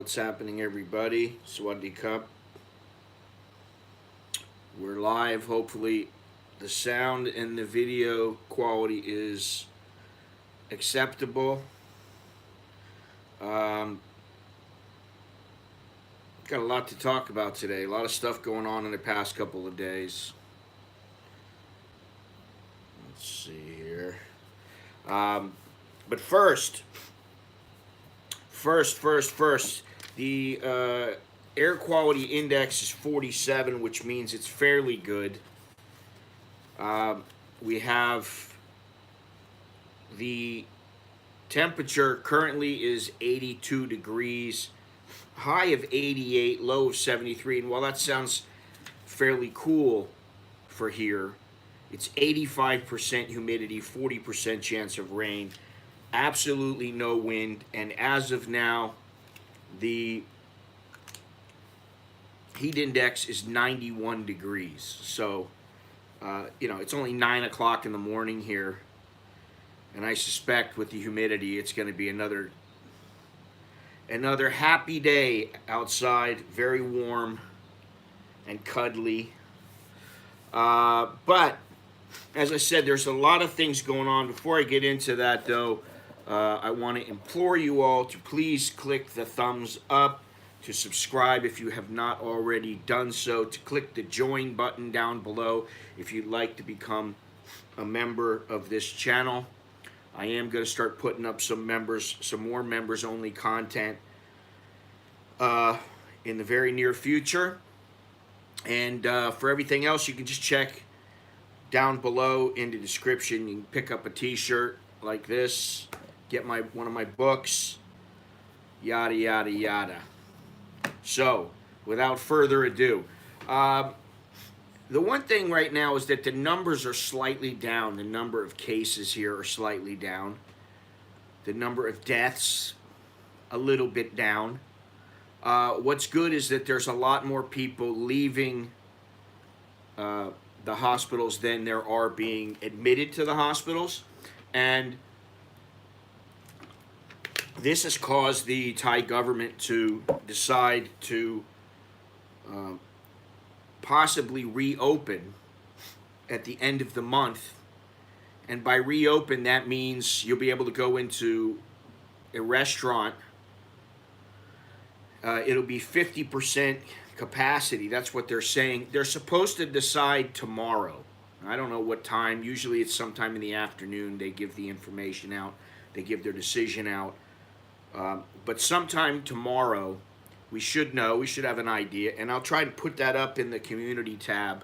What's happening, everybody? Swaddy Cup. We're live. Hopefully, the sound and the video quality is acceptable. Um, got a lot to talk about today. A lot of stuff going on in the past couple of days. Let's see here. Um, but first, the air quality index is 47, which means it's fairly good. Um, we have the temperature currently is 82 degrees, high of 88, low of 73. And while that sounds fairly cool for here, it's 85% humidity, 40% chance of rain, absolutely no wind. And as of now, the heat index is 91 degrees. So, it's only 9 o'clock in the morning here. And I suspect with the humidity, it's going to be another happy day outside, very warm and cuddly. But as I said, there's a lot of things going on. Before I get into that, though, I want to implore you all to please click the thumbs up, to subscribe if you have not already done so, to click the join button down below if you'd like to become a member of this channel. I am going to start putting up some more members only content in the very near future. And for everything else, you can just check down below in the description. You can pick up a t-shirt like this, get one of my books, yada, yada, yada. So, without further ado, the one thing right now is that the numbers are slightly down. The number of cases here are slightly down. The number of deaths, a little bit down. What's good is that there's a lot more people leaving the hospitals than there are being admitted to the hospitals. And this has caused the Thai government to decide to possibly reopen at the end of the month. And by reopen, that means you'll be able to go into a restaurant. It'll be 50% capacity. That's what they're saying. They're supposed to decide tomorrow. I don't know what time. Usually it's sometime in the afternoon. They give the information out. They give their decision out. But sometime tomorrow, we should know. We should have an idea. And I'll try to put that up in the community tab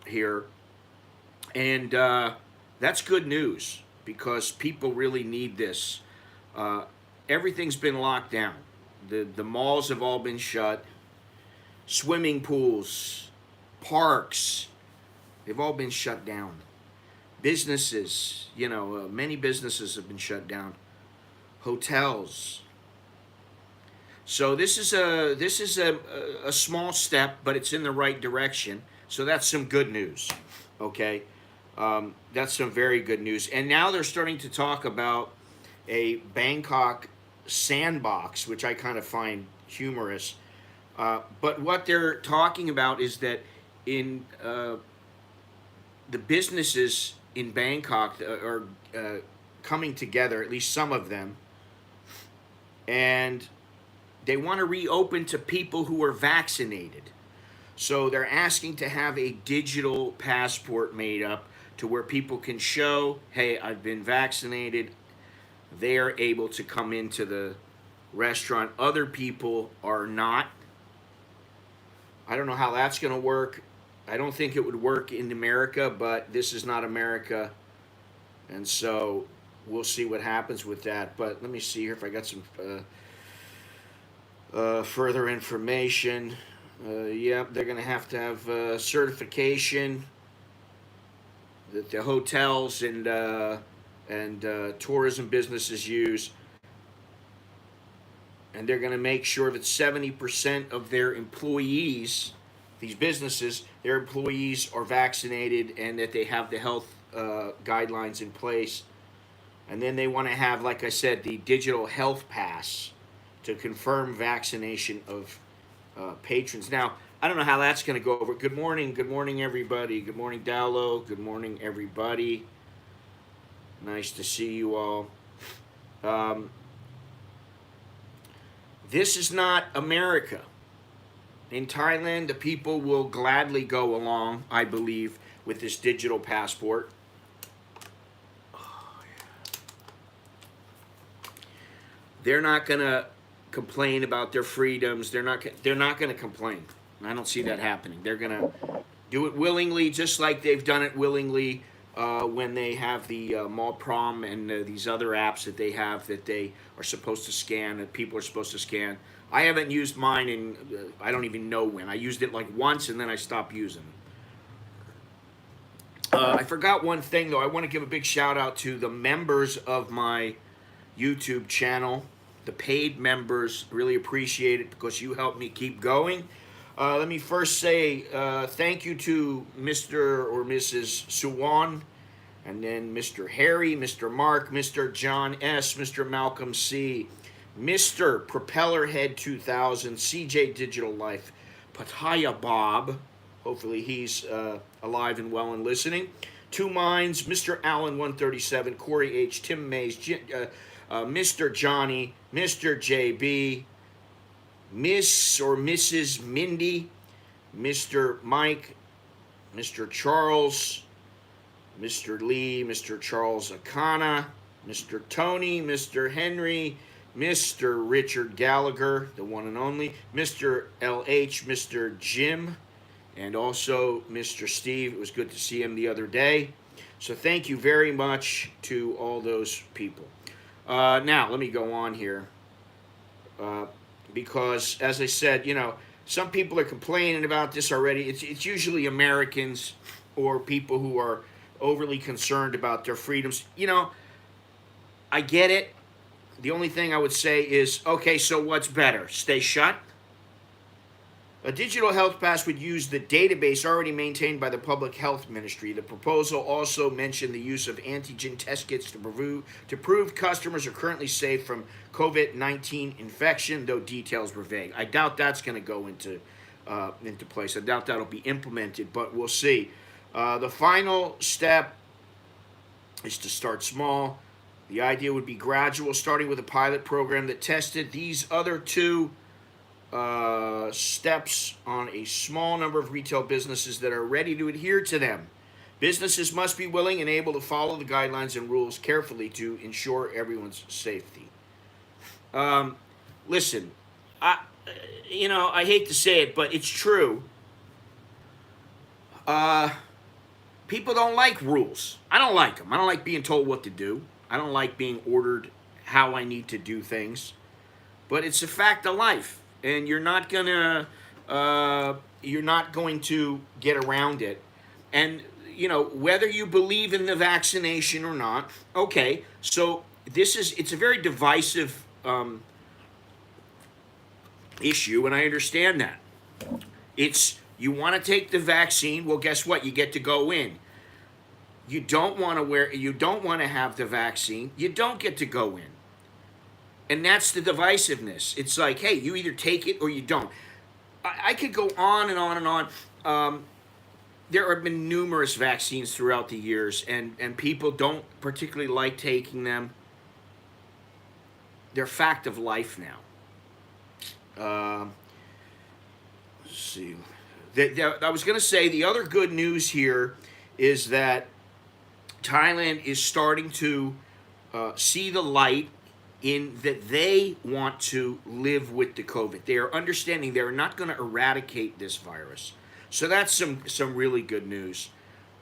here. And that's good news because people really need this. Everything's been locked down. The malls have all been shut. Swimming pools, parks, they've all been shut down. Businesses, many businesses have been shut down. Hotels. So this is a small step, but it's in the right direction. So that's some good news. Okay, that's some very good news. And now they're starting to talk about a Bangkok sandbox, which I kind of find humorous. But what they're talking about is that in the businesses in Bangkok are coming together, at least some of them, and they want to reopen to people who are vaccinated. So they're asking to have a digital passport made up to where people can show, hey, I've been vaccinated. They are able to come into the restaurant. Other people are not. I don't know how that's going to work. I don't think it would work in America, but this is not America. And so we'll see what happens with that. But let me see here if I got some further information. Yep, they're going to have certification that the hotels and tourism businesses use. And they're going to make sure that 70% of their employees, these businesses, their employees are vaccinated and that they have the health guidelines in place. And then they want to have, like I said, the digital health pass to confirm vaccination of patrons. Now, I don't know how that's going to go over. Good morning, everybody. Good morning, Dowlow. Good morning, everybody. Nice to see you all. This is not America. In Thailand, the people will gladly go along, I believe, with this digital passport. They're not going to complain about their freedoms. They're not going to complain. I don't see that happening. They're going to do it willingly, just like they've done it willingly when they have the Mall Prom and these other apps that they have that they are supposed to scan, that people are supposed to scan. I haven't used mine in, I don't even know when. I used it like once and then I stopped using it. I forgot one thing though. I want to give a big shout out to the members of my YouTube channel, the paid members. Really appreciate it because you help me keep going. Let me first say thank you to Mr. or Mrs. Suwan, and then Mr. Harry, Mr. Mark, Mr. John S., Mr. Malcolm C., Mr. Propellerhead 2000, CJ Digital Life, Pattaya Bob, hopefully he's alive and well and listening, Two Minds, Mr. Allen 137, Corey H., Tim Mays, Mr. Johnny, Mr. JB, Miss or Mrs. Mindy, Mr. Mike, Mr. Charles, Mr. Lee, Mr. Charles Akana, Mr. Tony, Mr. Henry, Mr. Richard Gallagher, the one and only, Mr. LH, Mr. Jim, and also Mr. Steve. It was good to see him the other day. So thank you very much to all those people. Now, let me go on here. Because, as I said, you know, some people are complaining about this already. It's usually Americans or people who are overly concerned about their freedoms. You know, I get it. The only thing I would say is, okay, so what's better? Stay shut? A digital health pass would use the database already maintained by the Public Health Ministry. The proposal also mentioned the use of antigen test kits to prove customers are currently safe from COVID-19 infection, though details were vague. I doubt that's going to go into place. I doubt that'll be implemented, but we'll see. The final step is to start small. The idea would be gradual, starting with a pilot program that tested these other two steps on a small number of retail businesses that are ready to adhere to them. Businesses must be willing and able to follow the guidelines and rules carefully to ensure everyone's safety. Listen, I hate to say it, but it's true. People don't like rules. I don't like them. I don't like being told what to do. I don't like being ordered how I need to do things. But it's a fact of life, and you're not going to get around it. And you know, whether you believe in the vaccination or not, okay. So it's a very divisive issue, and I understand that. You want to take the vaccine, well, guess what? You get to go in. You don't want to have the vaccine, you don't get to go in. And that's the divisiveness. It's like, hey, you either take it or you don't. I could go on and on and on. There have been numerous vaccines throughout the years, and people don't particularly like taking them. They're a fact of life now. Let's see. I was going to say the other good news here is that Thailand is starting to see the light in that they want to live with the COVID. They are understanding they're not going to eradicate this virus. So that's some really good news.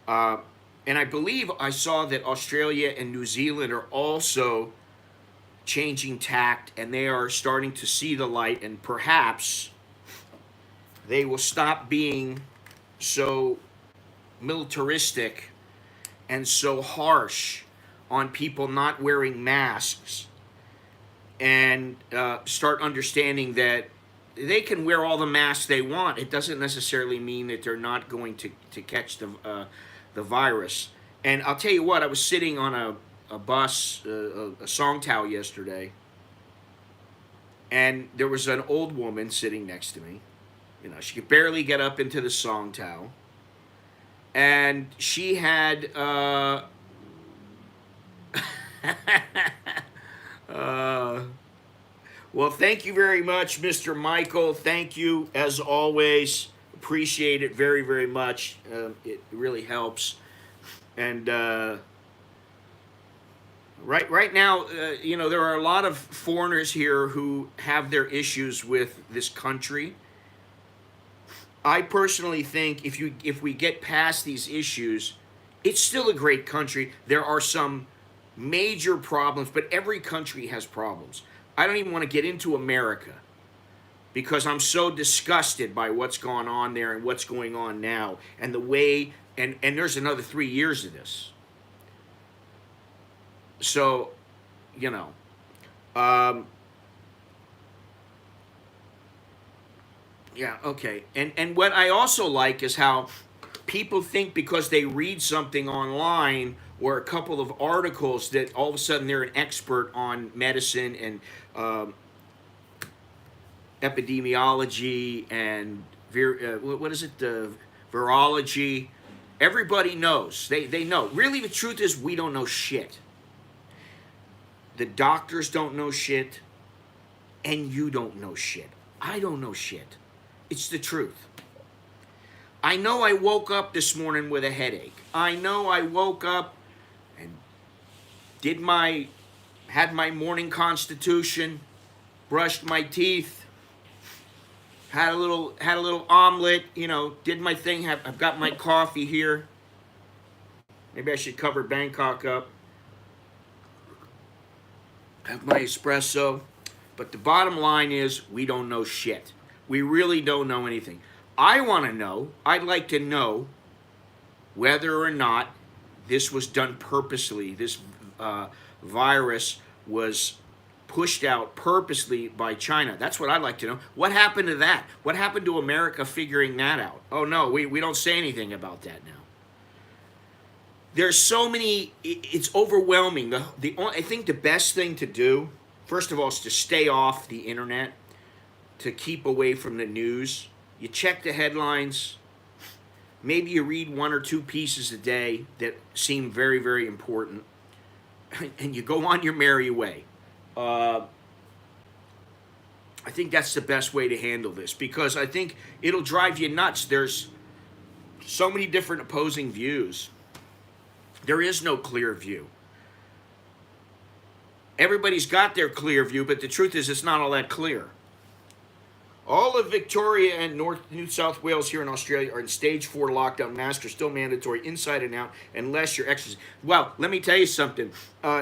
And I believe I saw that Australia and New Zealand are also changing tact, and they are starting to see the light, and perhaps they will stop being so militaristic and so harsh on people not wearing masks, and start understanding that they can wear all the masks they want. It doesn't necessarily mean that they're not going to catch the virus. And I'll tell you what, I was sitting on a bus, a Songtao yesterday, And there was an old woman sitting next to me. You know, she could barely get up into the song towel. And she had uh, well, thank you very much, Mr. Michael. Thank you, as always. Appreciate it very, very much. It really helps. And right now, you know, there are a lot of foreigners here who have their issues with this country. I personally think if we get past these issues, it's still a great country. There are some major problems, but every country has problems. I don't even want to get into America because I'm so disgusted by what's gone on there and what's going on now and the way and there's another 3 years of this. So, you know, yeah, okay. And what I also like is how people think because they read something online or a couple of articles that all of a sudden they're an expert on medicine and epidemiology and what is it, virology. Everybody knows. They know. Really, the truth is we don't know shit. The doctors don't know shit, and you don't know shit. I don't know shit. It's the truth. I know I woke up this morning with a headache. I know I woke up and had my morning constitution, brushed my teeth, had a little omelet, you know, did my thing. I've got my coffee here. Maybe I should cover Bangkok up. Have my espresso. But the bottom line is we don't know shit. We really don't know anything. I want to know, I'd like to know whether or not this was done purposely. This virus was pushed out purposely by China. That's what I'd like to know. What happened to that? What happened to America figuring that out? Oh no, we don't say anything about that now. There's so many, it's overwhelming. I think the best thing to do, first of all, is to stay off the internet, to keep away from the news. You check the headlines. Maybe you read 1 or 2 pieces a day that seem very, very important, and you go on your merry way. I think that's the best way to handle this because I think it'll drive you nuts. There's so many different opposing views. There is no clear view. Everybody's got their clear view, but the truth is it's not all that clear. All of Victoria and New South Wales here in Australia are in stage 4 lockdown. Masks are still mandatory inside and out unless you're exercising. Well, let me tell you something.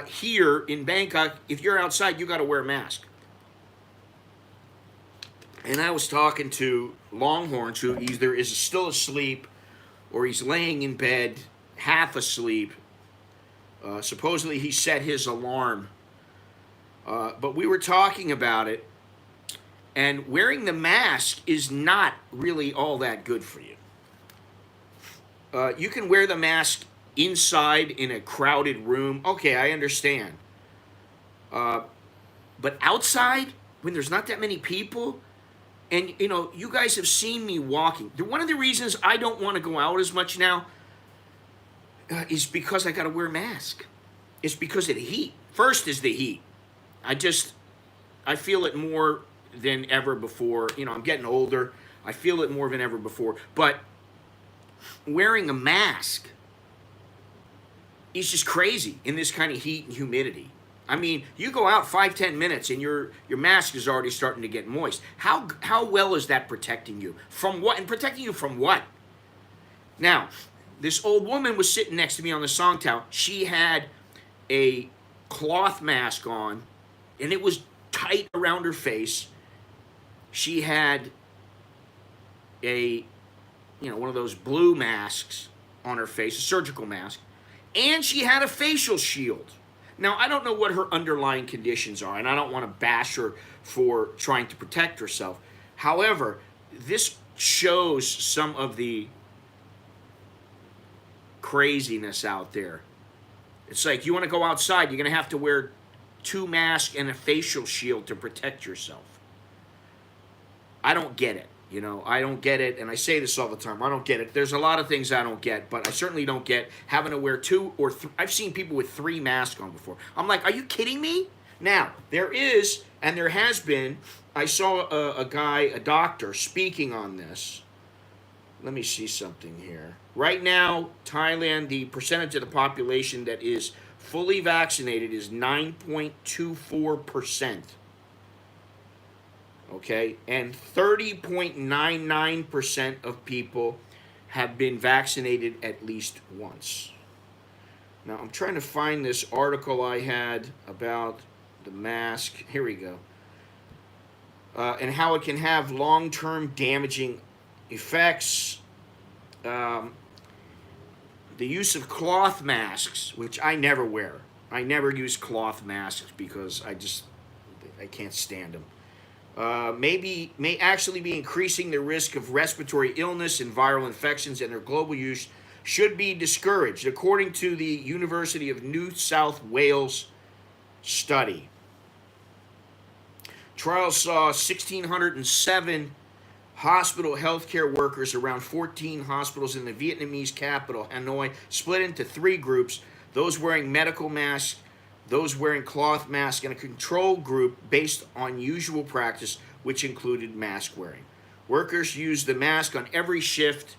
Here in Bangkok, if you're outside, you got to wear a mask. And I was talking to Longhorns, who either is still asleep or he's laying in bed half asleep. Supposedly he set his alarm. But we were talking about it. And wearing the mask is not really all that good for you. You can wear the mask inside in a crowded room. Okay, I understand. But outside, when there's not that many people, and you know, you guys have seen me walking. One of the reasons I don't want to go out as much now is because I got to wear a mask. It's because of the heat. First is the heat. I feel it more than ever before. You know, I'm getting older. I feel it more than ever before. But wearing a mask is just crazy in this kind of heat and humidity. I mean, you go out 5-10 minutes and your mask is already starting to get moist. How well is that protecting you? From what? And protecting you from what? Now, this old woman was sitting next to me on the song towel. She had a cloth mask on, and it was tight around her face. She had one of those blue masks on her face, a surgical mask, and she had a facial shield. Now, I don't know what her underlying conditions are, and I don't want to bash her for trying to protect herself. However, this shows some of the craziness out there. It's like you want to go outside, you're going to have to wear 2 masks and a facial shield to protect yourself. I don't get it. You know, I don't get it, and I say this all the time. I don't get it. There's a lot of things I don't get, but I certainly don't get having to wear two or three. I've seen people with 3 masks on before. I'm like, are you kidding me? Now, there is, and there has been, I saw a guy, a doctor, speaking on this. Let me see something here. Right now, Thailand, the percentage of the population that is fully vaccinated is 9.24%. Okay, and 30.99% of people have been vaccinated at least once. Now, I'm trying to find this article I had about the mask. Here we go. And how it can have long-term damaging effects. The use of cloth masks, which I never wear. I never use cloth masks because I can't stand them. May actually be increasing the risk of respiratory illness and viral infections, and their global use should be discouraged, according to the University of New South Wales study. Trials saw 1,607 hospital healthcare workers around 14 hospitals in the Vietnamese capital, Hanoi, split into 3 groups: those wearing medical masks, those wearing cloth masks, and a control group based on usual practice, which included mask wearing. Workers used the mask on every shift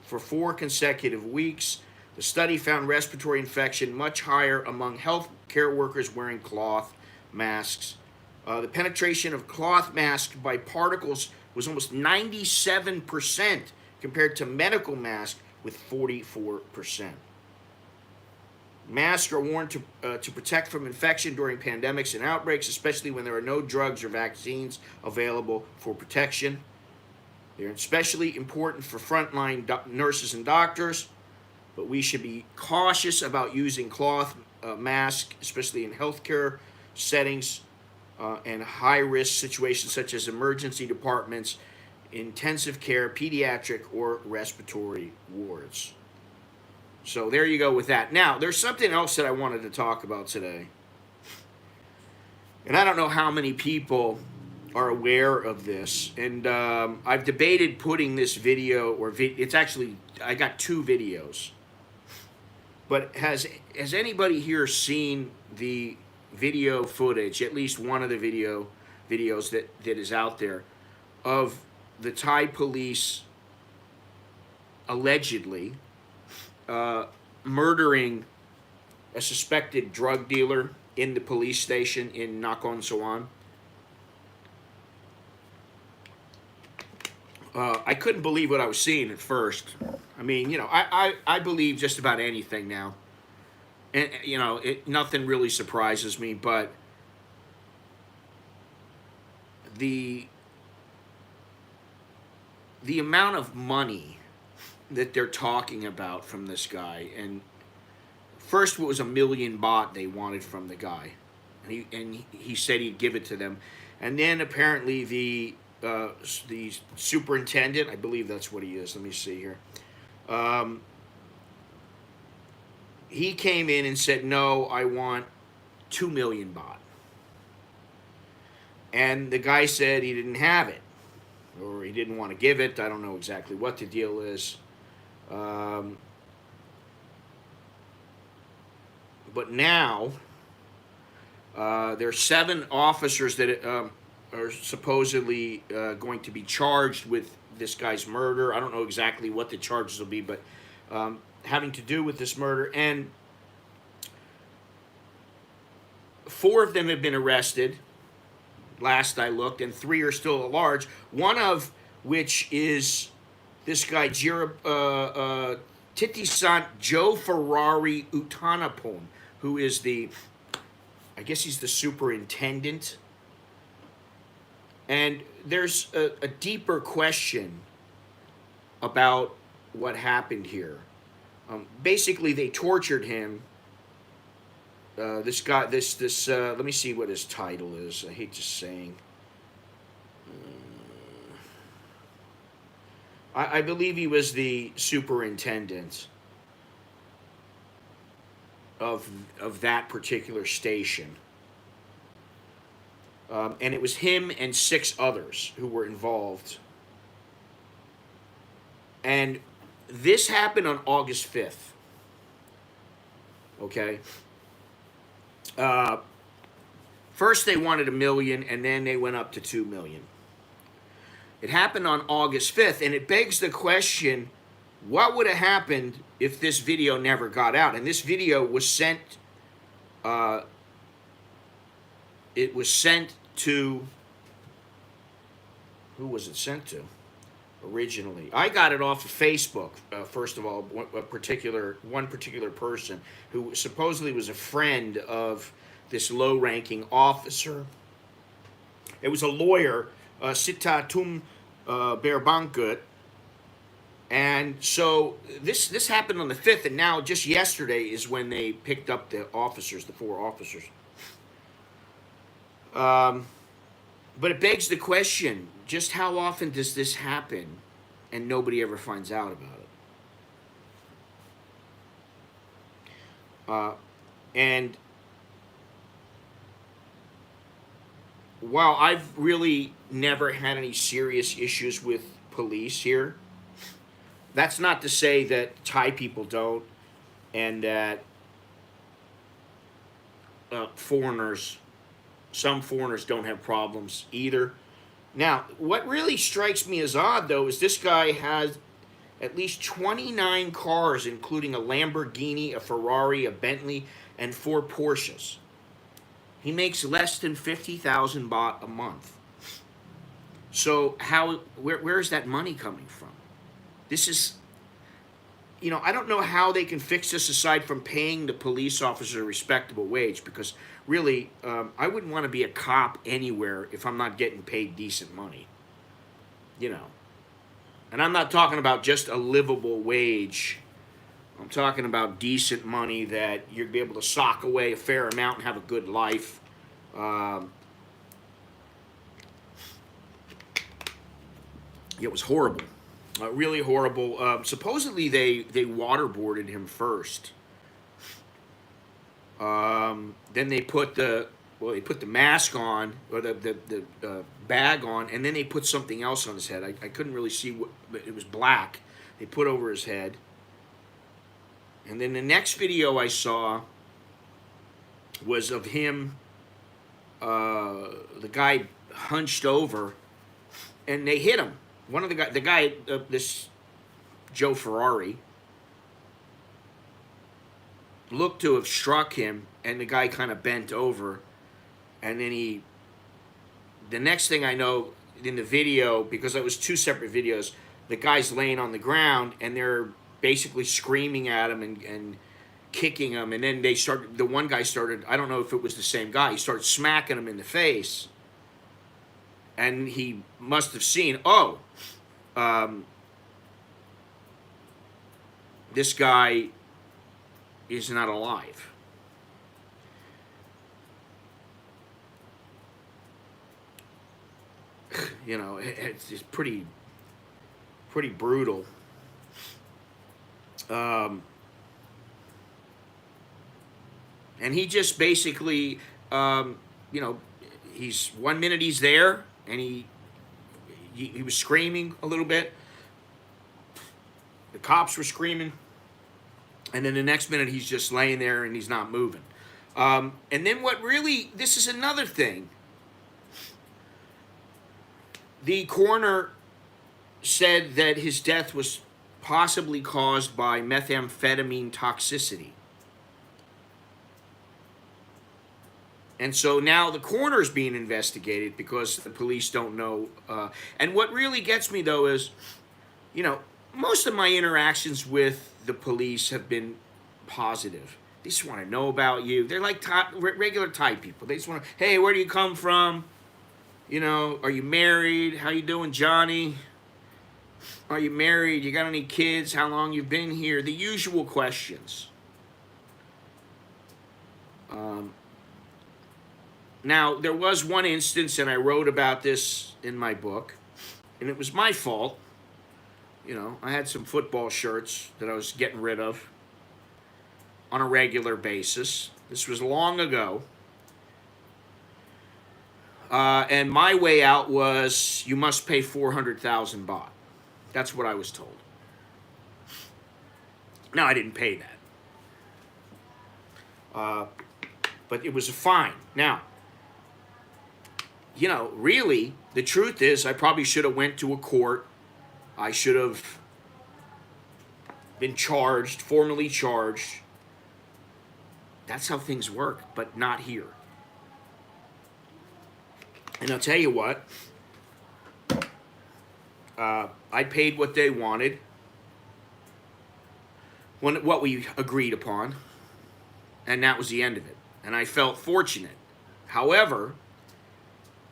for 4 consecutive weeks. The study found respiratory infection much higher among healthcare workers wearing cloth masks. The penetration of cloth masks by particles was almost 97% compared to medical masks with 44%. Masks are worn to protect from infection during pandemics and outbreaks, especially when there are no drugs or vaccines available for protection. They're especially important for frontline nurses and doctors, but we should be cautious about using cloth masks, especially in healthcare settings and high-risk situations such as emergency departments, intensive care, pediatric, or respiratory wards. So there you go with that. Now, there's something else that I wanted to talk about today. And I don't know how many people are aware of this. And I've debated putting this video, it's actually, I got 2 videos. But has anybody here seen the video footage, at least one of the videos that is out there, of the Thai police allegedly murdering a suspected drug dealer in the police station in Nakhon Sawan? I couldn't believe what I was seeing at first. I mean, you know, I believe just about anything now. And, you know, nothing really surprises me, but the amount of money that they're talking about from this guy, and first it was 1 million baht they wanted from the guy, and he said he'd give it to them, and then apparently the superintendent, I believe that's what he is. Let me see here. He came in and said, no, I want 2 million baht. And the guy said he didn't have it, or he didn't want to give it. I don't know exactly what the deal is. But now, there are 7 officers that are supposedly going to be charged with this guy's murder. I don't know exactly what the charges will be, but having to do with this murder. And 4 of them have been arrested, last I looked, and 3 are still at large. One of which is this guy, Titisant Joe Ferrari Uttanapon, who is I guess he's the superintendent. And there's a deeper question about what happened here. Basically, they tortured him. This guy, let me see what his title is. I hate just saying. I believe he was the superintendent of that particular station. And it was him and 6 others who were involved. And this happened on August 5th. Okay. First they wanted $1 million, and then they went up to $2 million. It happened on August 5th, and it begs the question, what would have happened if this video never got out? And this video was sent, it was sent to, who was it sent to originally? I got it off of Facebook, first of all, one particular person who supposedly was a friend of this low-ranking officer. It was a lawyer, Sitatum Berbankut. And so this happened on the 5th, and now just yesterday is when they picked up the officers, the 4 officers. But it begs the question, just how often does this happen and nobody ever finds out about it? And while I've really never had any serious issues with police here, that's not to say that Thai people don't, and that some foreigners don't have problems either. Now, what really strikes me as odd, though, is this guy has at least 29 cars, including a Lamborghini, a Ferrari, a Bentley, and 4 Porsches. He makes less than 50,000 baht a month. So where is that money coming from? This is, I don't know how they can fix this aside from paying the police officer a respectable wage, because really, I wouldn't want to be a cop anywhere if I'm not getting paid decent money. And I'm not talking about just a livable wage. I'm talking about decent money that you'd be able to sock away a fair amount and have a good life. It was horrible. Really horrible. Supposedly they waterboarded him first. Then they put the mask on, or the bag on, and then they put something else on his head. I couldn't really see what, but it was black. They put over his head. And then the next video I saw was of him, the guy hunched over, and they hit him. One of the guy, this Joe Ferrari, looked to have struck him, and the guy kind of bent over, and then the next thing I know in the video, because it was 2 separate videos, the guy's laying on the ground, and they're basically screaming at him and kicking him, and then the one guy started, I don't know if it was the same guy, he started smacking him in the face, and he must have seen, this guy is not alive. It's just pretty brutal. And he just basically, he's 1 minute he's there, and he was screaming a little bit. The cops were screaming. And then the next minute he's just laying there and he's not moving. And then this is another thing. The coroner said that his death was possibly caused by methamphetamine toxicity. And so now the coroner is being investigated because the police don't know. And what really gets me, though, is, most of my interactions with the police have been positive. They just want to know about you. They're like regular Thai people. They just want to, hey, where do you come from? Are you married? How you doing, Johnny? Are you married? You got any kids? How long you've been here? The usual questions. Now, there was one instance, and I wrote about this in my book, and it was my fault. I had some football shirts that I was getting rid of on a regular basis. This was long ago. And my way out was you must pay 400,000 baht. That's what I was told. Now, I didn't pay that. But it was a fine. Now, you know, really, the truth is I probably should have went to a court. I should have been charged, formally charged. That's how things work, but not here. And I'll tell you what, I paid what they wanted, what we agreed upon, and that was the end of it. And I felt fortunate. However,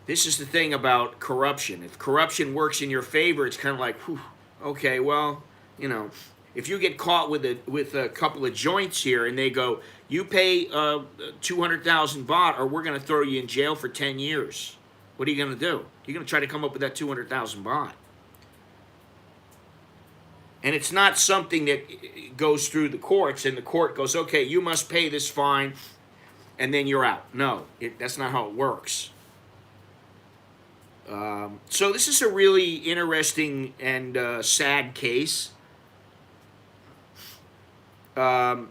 this is the thing about corruption. If corruption works in your favor, it's kind of like, whew, okay, well, you know, if you get caught with a couple of joints here and they go, you pay 200,000 baht or we're going to throw you in jail for 10 years. What are you going to do? You're going to try to come up with that 200,000 baht. And it's not something that goes through the courts and the court goes, okay, you must pay this fine and then you're out. No, that's not how it works. So this is a really interesting and sad case. That's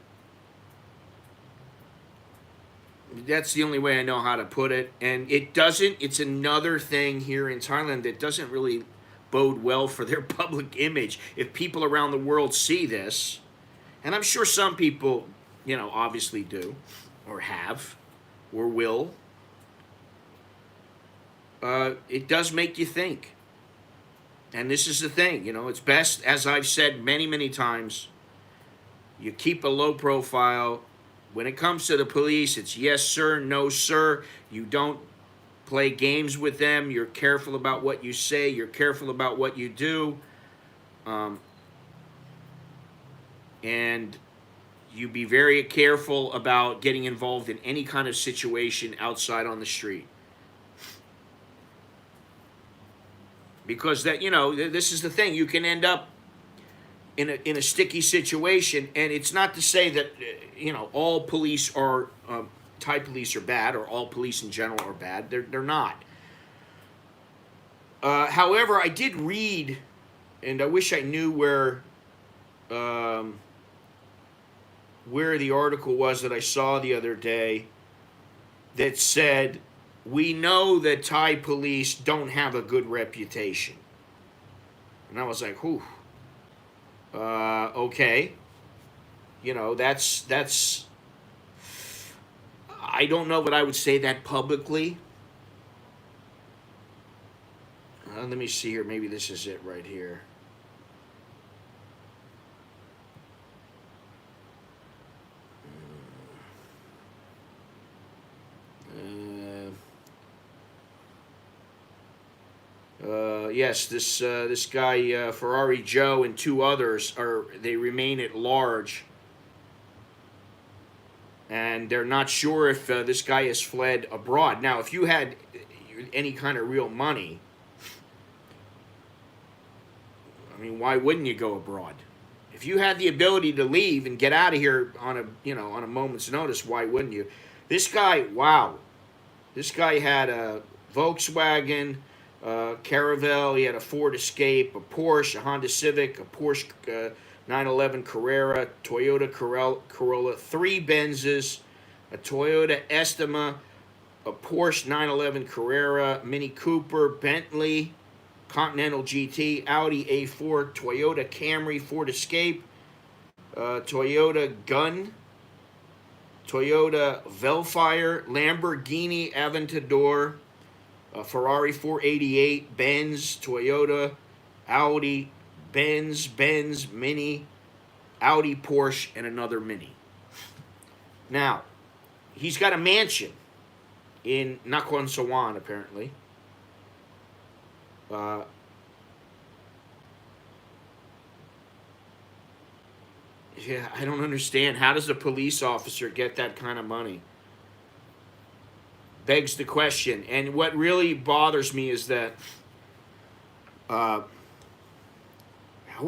the only way I know how to put it. And it's another thing here in Thailand that doesn't really bode well for their public image. If people around the world see this, and I'm sure some people, you know, obviously do, or have, or will, it does make you think. And this is the thing, you know, it's best, as I've said many, many times, you keep a low profile. When it comes to the police, it's yes, sir, no, sir. You don't play games with them. You're careful about what you say. You're careful about what you do. And you be very careful about getting involved in any kind of situation outside on the street. Because that, you know, this is the thing. You can end up in a sticky situation, and it's not to say that, you know, all police are, Thai police are bad, or all police in general are bad. They're not. However, I did read, and I wish I knew where the article was that I saw the other day, that said, we know that Thai police don't have a good reputation. And I was like, whew. Okay. You know, that's, I don't know that I would say that publicly. Let me see here. Maybe this is it right here. Yes, this guy, Ferrari Joe, and two others they remain at large, and they're not sure if this guy has fled abroad. Now, if you had any kind of real money, I mean, why wouldn't you go abroad? If you had the ability to leave and get out of here on a moment's notice, why wouldn't you? This guy, wow, this guy had a Volkswagen Caravelle, he had a Ford Escape, a Porsche, a Honda Civic, a Porsche 911 Carrera, Toyota Corolla, 3 Benzes, a Toyota Estima, a Porsche 911 Carrera, Mini Cooper, Bentley, Continental GT, Audi A4, Toyota Camry, Ford Escape, Toyota Gun, Toyota Velfire, Lamborghini Aventador, Ferrari 488, Benz, Toyota, Audi, Benz, Mini, Audi, Porsche, and another Mini. Now, he's got a mansion in Nakhon Sawan, apparently. Yeah, I don't understand. How does a police officer get that kind of money? Begs the question. And what really bothers me is that, how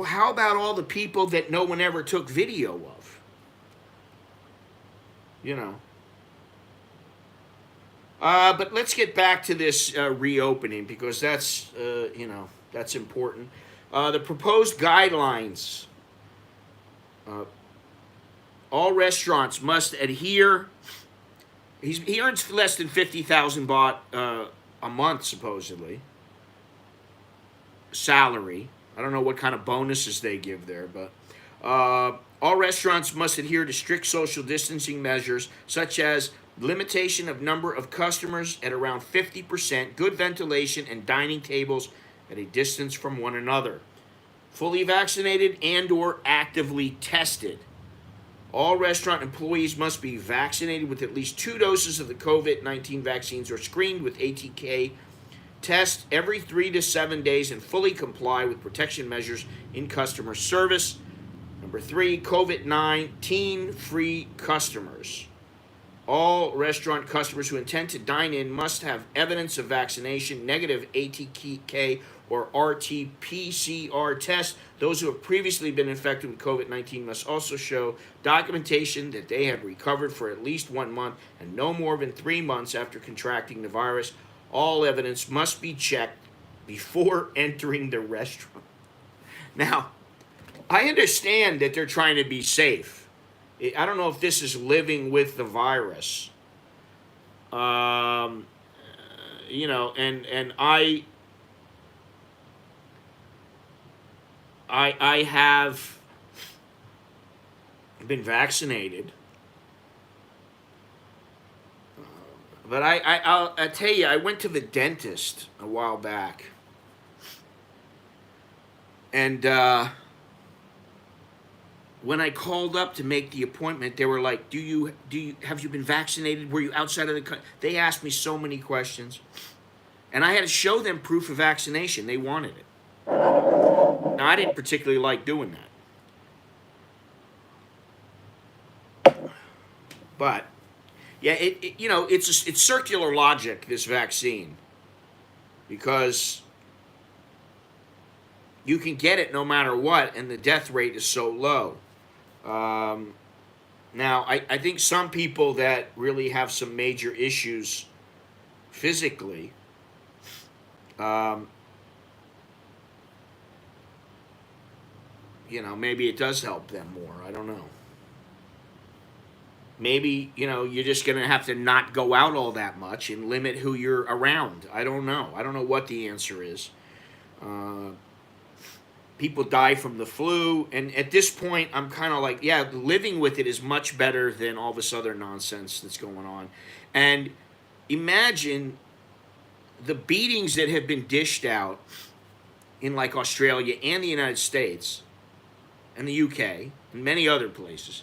about all the people that no one ever took video of? You know, But let's get back to this reopening because that's that's important. The proposed guidelines. All restaurants must adhere. He earns less than 50,000 baht a month, supposedly. Salary. I don't know what kind of bonuses they give there, but all restaurants must adhere to strict social distancing measures, such as limitation of number of customers at around 50%, good ventilation, and dining tables at a distance from one another. Fully vaccinated and/or actively tested. All restaurant employees must be vaccinated with at least 2 doses of the COVID-19 vaccines or screened with ATK test every 3 to 7 days and fully comply with protection measures in customer service. Number 3, COVID-19 free customers. All restaurant customers who intend to dine in must have evidence of vaccination, negative ATK or RT-PCR test. Those who have previously been infected with COVID-19 must also show documentation that they have recovered for at least 1 month and no more than 3 months after contracting the virus. All evidence must be checked before entering the restaurant. Now, I understand that they're trying to be safe. I don't know if this is living with the virus. And I have been vaccinated, but I'll tell you, I went to the dentist a while back, and when I called up to make the appointment, they were like, have you been vaccinated? Were you outside of the country? They asked me so many questions, and I had to show them proof of vaccination. They wanted it. Now, I didn't particularly like doing that. But, yeah, it's circular logic, this vaccine. Because you can get it no matter what, and the death rate is so low. Now, I think some people that really have some major issues physically, maybe it does help them more. I don't know. Maybe, you're just going to have to not go out all that much and limit who you're around. I don't know. I don't know what the answer is. People die from the flu. And at this point, I'm kind of like, yeah, living with it is much better than all this other nonsense that's going on. And imagine the beatings that have been dished out in like Australia and the United States and the UK and many other places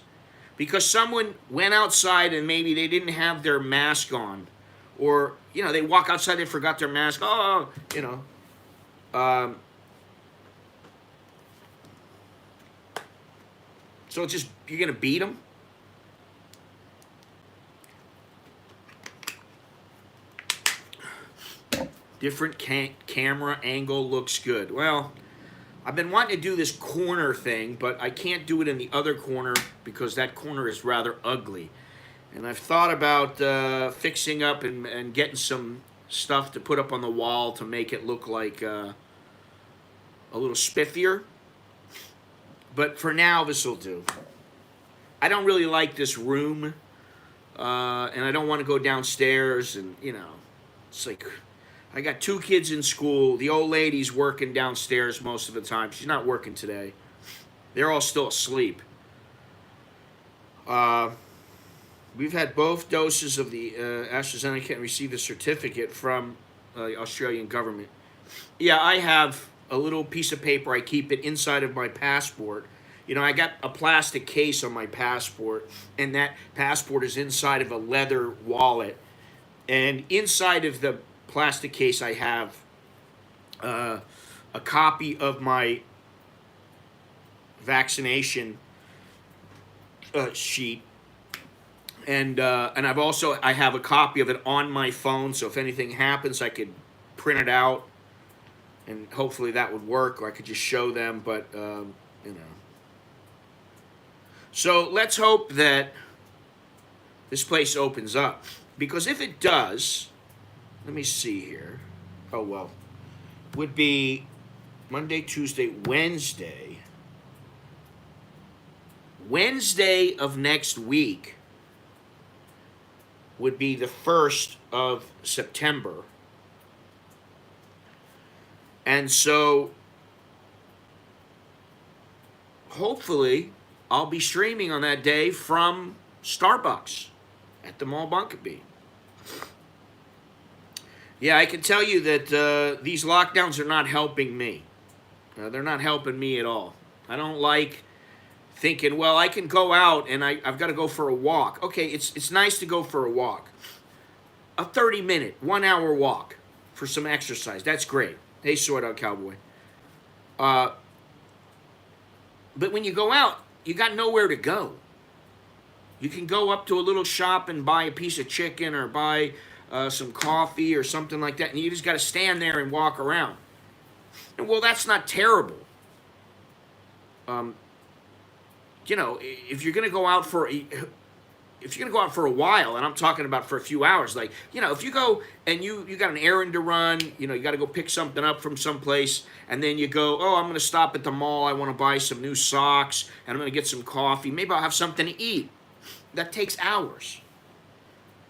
because someone went outside and maybe they didn't have their mask on, or they walk outside, they forgot their mask. So it's just, you're gonna beat them. Different camera angle looks good. Well, I've been wanting to do this corner thing, but I can't do it in the other corner because that corner is rather ugly. And I've thought about fixing up and getting some stuff to put up on the wall to make it look like a little spiffier. But for now, this will do. I don't really like this room, and I don't want to go downstairs, and, it's like, I got 2 kids in school. The old lady's working downstairs most of the time. She's not working today. They're all still asleep. We've had both doses of the AstraZeneca and received a certificate from the Australian government. Yeah, I have a little piece of paper. I keep it inside of my passport. I got a plastic case on my passport, and that passport is inside of a leather wallet. And inside of the plastic case, I have a copy of my vaccination sheet, and I have a copy of it on my phone. So if anything happens, I could print it out, and hopefully that would work, or I could just show them. But so let's hope that this place opens up. Because if it does, let me see here. Oh, well, would be Monday, Tuesday, Wednesday. Wednesday of next week would be the 1st of September. And so hopefully I'll be streaming on that day from Starbucks at the Mall Bunkerby. Yeah, I can tell you that these lockdowns are not helping me. They're not helping me at all. I don't like thinking, well, I can go out and I've got to go for a walk. Okay, it's nice to go for a walk. A 30-minute, 1 hour walk for some exercise. That's great. Hey, Sword Out Cowboy. But when you go out, you got nowhere to go. You can go up to a little shop and buy a piece of chicken or buy some coffee or something like that, and you just got to stand there and walk around. And, well, that's not terrible. You know, if you're going to go out for a while, and I'm talking about for a few hours, like, you know, if you go and you got an errand to run, you know, you got to go pick something up from someplace, and then you go, oh, I'm going to stop at the mall, I want to buy some new socks, and I'm going to get some coffee, maybe I'll have something to eat. That takes hours.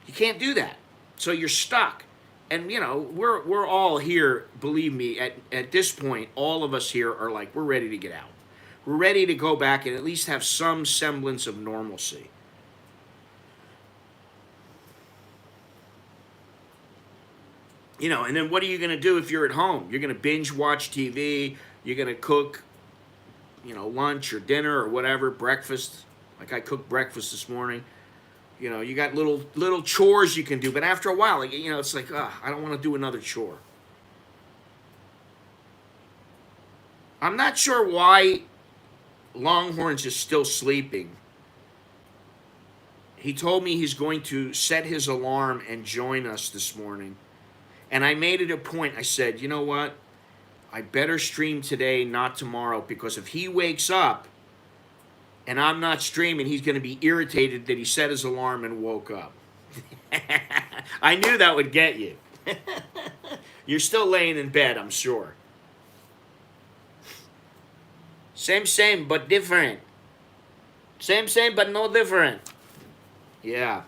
You can't do that. So you're stuck. And, you know, we're all here, believe me, at this point, all of us here are like, we're ready to get out. We're ready to go back and at least have some semblance of normalcy. You know, and then what are you going to do if you're at home? You're going to binge watch TV. You're going to cook, you know, lunch or dinner or whatever, breakfast. Like I cooked breakfast this morning. You know, you got little chores you can do. But after a while, like, you know, it's like, I don't want to do another chore. I'm not sure why Longhorns is still sleeping. He told me he's going to set his alarm and join us this morning. And I made it a point. I said, you know what? I better stream today, not tomorrow, because if he wakes up and I'm not streaming, he's going to be irritated that he set his alarm and woke up. I knew that would get you. You're still laying in bed, I'm sure. Same, but different. Same, but no different. Yeah.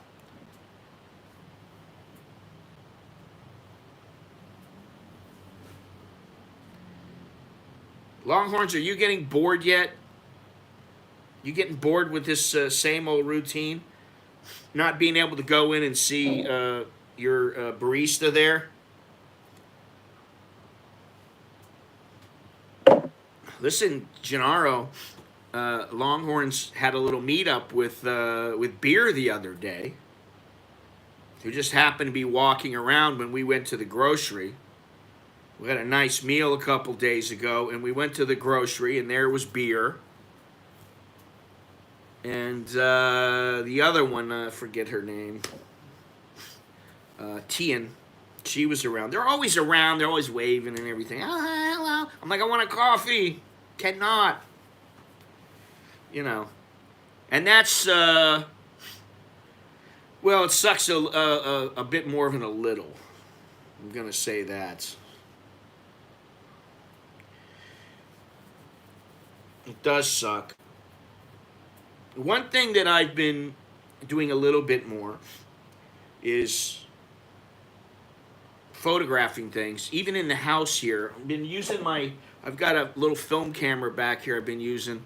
Longhorns, are you getting bored yet? You getting bored with this same old routine? Not being able to go in and see your barista there? Listen, Gennaro, Longhorns had a little meetup with Beer the other day, who just happened to be walking around when we went to the grocery. We had a nice meal a couple days ago, and we went to the grocery, and there was Beer. And the other one, I forget her name, Tian, she was around. They're always around. They're always waving and everything. Oh, hello. I'm like, I want a coffee. Cannot. You know. And that's, well, it sucks a bit more than a little. I'm going to say that. It does suck. One thing that I've been doing a little bit more is photographing things, even in the house here. I've been using I've got a little film camera back here I've been using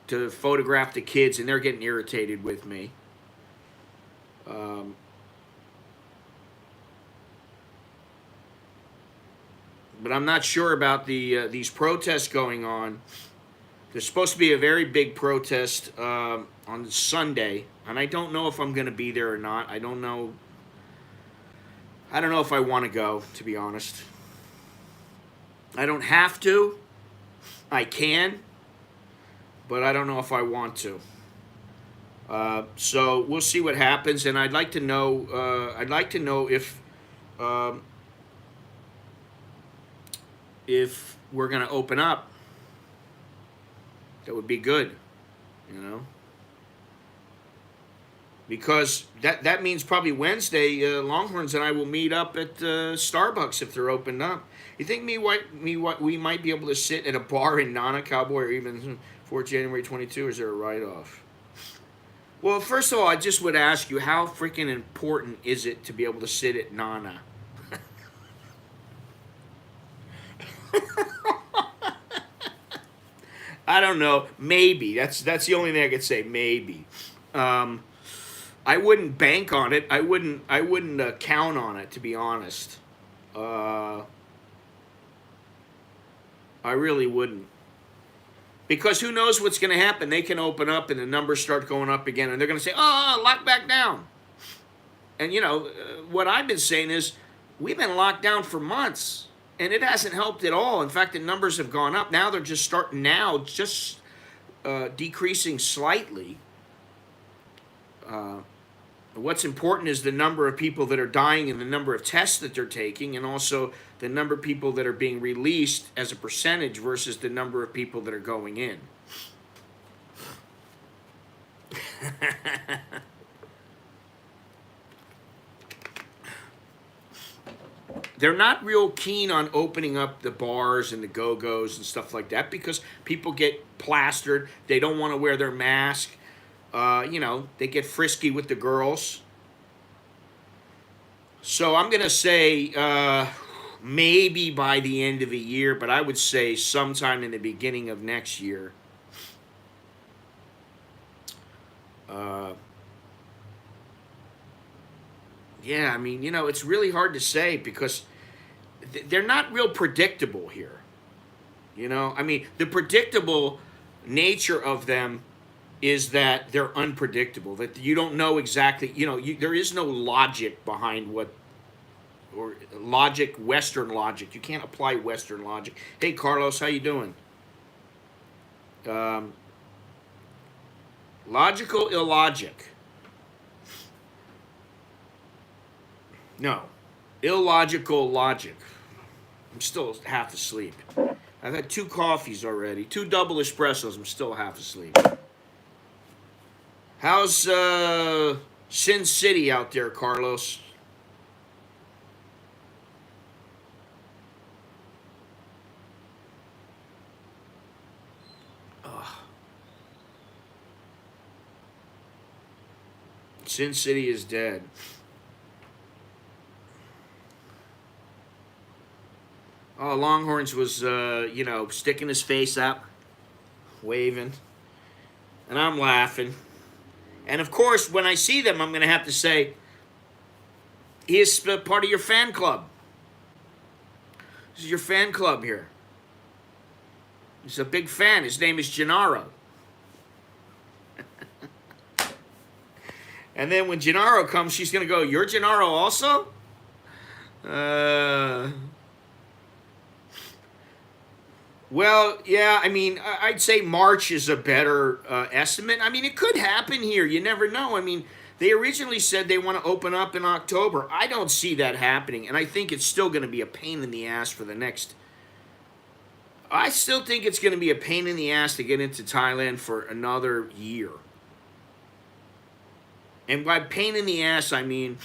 to photograph the kids, and they're getting irritated with me. But I'm not sure about these protests going on. There's supposed to be a very big protest on Sunday, and I don't know if I'm going to be there or not. I don't know if I want to go, to be honest. I don't have to. I can, but I don't know if I want to. So we'll see what happens, and I'd like to know. If we're going to open up. That would be good, you know. because that means probably Wednesday, Longhorns and I will meet up at Starbucks if they're opened up. You think we might be able to sit at a bar in Nana Cowboy or even for January 22? Or is there a write-off? Well, first of all, I just would ask you, how freaking important is it to be able to sit at Nana? I don't know. Maybe that's the only thing I could say. Maybe. I wouldn't bank on it. I wouldn't count on it, to be honest. I really wouldn't. Because who knows what's going to happen? They can open up and the numbers start going up again, and they're going to say, "Oh, lock back down." And what I've been saying is, we've been locked down for months, and it hasn't helped at all. In fact, the numbers have gone up. Now they're just starting decreasing slightly. What's important is the number of people that are dying and the number of tests that they're taking, and also the number of people that are being released as a percentage versus the number of people that are going in. They're not real keen on opening up the bars and the go-go's and stuff like that because people get plastered. They don't want to wear their mask. They get frisky with the girls. So I'm going to say maybe by the end of the year, but I would say sometime in the beginning of next year. Yeah, I mean, it's really hard to say because they're not real predictable here. I mean, the predictable nature of them is that they're unpredictable, that you don't know exactly, there is no logic behind Western logic. You can't apply Western logic. Hey, Carlos, how you doing? Logical illogic. No. Illogical logic. I'm still half asleep. I've had 2 coffees already. 2 double espressos. I'm still half asleep. How's Sin City out there, Carlos? Sin City is dead. Oh, Longhorns was, sticking his face up, waving, and I'm laughing. And of course, when I see them, I'm going to have to say, he is part of your fan club. This is your fan club here. He's a big fan. His name is Gennaro. And then when Gennaro comes, she's going to go, "You're Gennaro also?" Well, yeah, I mean, I'd say March is a better estimate. I mean, it could happen here. You never know. I mean, they originally said they want to open up in October. I don't see that happening, and I think it's still going to be a pain in the ass for the next... I still think it's going to be a pain in the ass to get into Thailand for another year. And by pain in the ass, I mean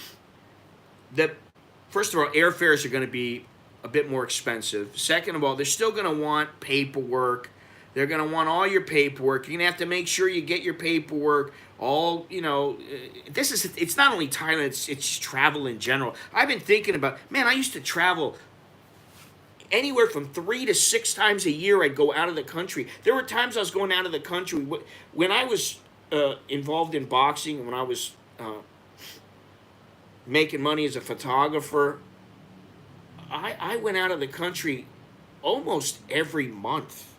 that, first of all, airfares are going to be a bit more expensive. Second of all, they're still going to want paperwork. They're going to want all your paperwork. You're going to have to make sure you get your paperwork. It's not only Thailand, it's travel in general. I've been thinking about, man, I used to travel anywhere from 3 to 6 times a year. I'd go out of the country. There were times I was going out of the country. When I was involved in boxing, when I was making money as a photographer, I went out of the country almost every month.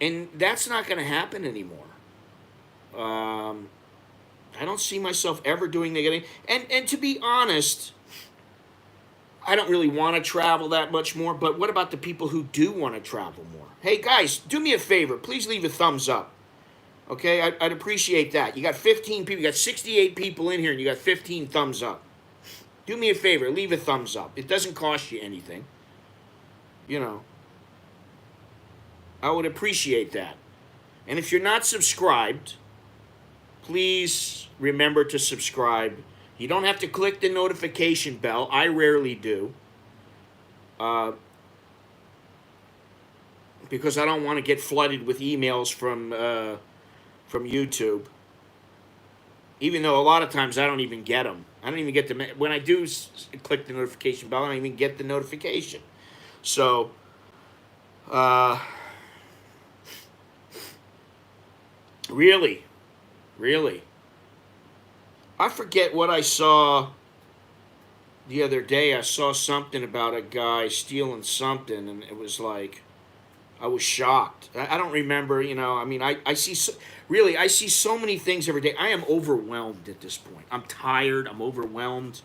And that's not going to happen anymore. I don't see myself ever doing that again. And to be honest, I don't really want to travel that much more, but what about the people who do want to travel more? Hey, guys, do me a favor. Please leave a thumbs up. Okay? I'd appreciate that. You got 15 people. You got 68 people in here, and you got 15 thumbs up. Do me a favor. Leave a thumbs up. It doesn't cost you anything. I would appreciate that. And if you're not subscribed, please remember to subscribe. You don't have to click the notification bell. I rarely do. Because I don't want to get flooded with emails from YouTube. Even though a lot of times I don't even get them. I don't even get them. When I do click the notification bell, I don't even get the notification. So, really, I forget what I saw the other day. I saw something about a guy stealing something, and it was like, I was shocked. I don't remember, I mean, I see, I see so many things every day. I am overwhelmed at this point. I'm tired. I'm overwhelmed.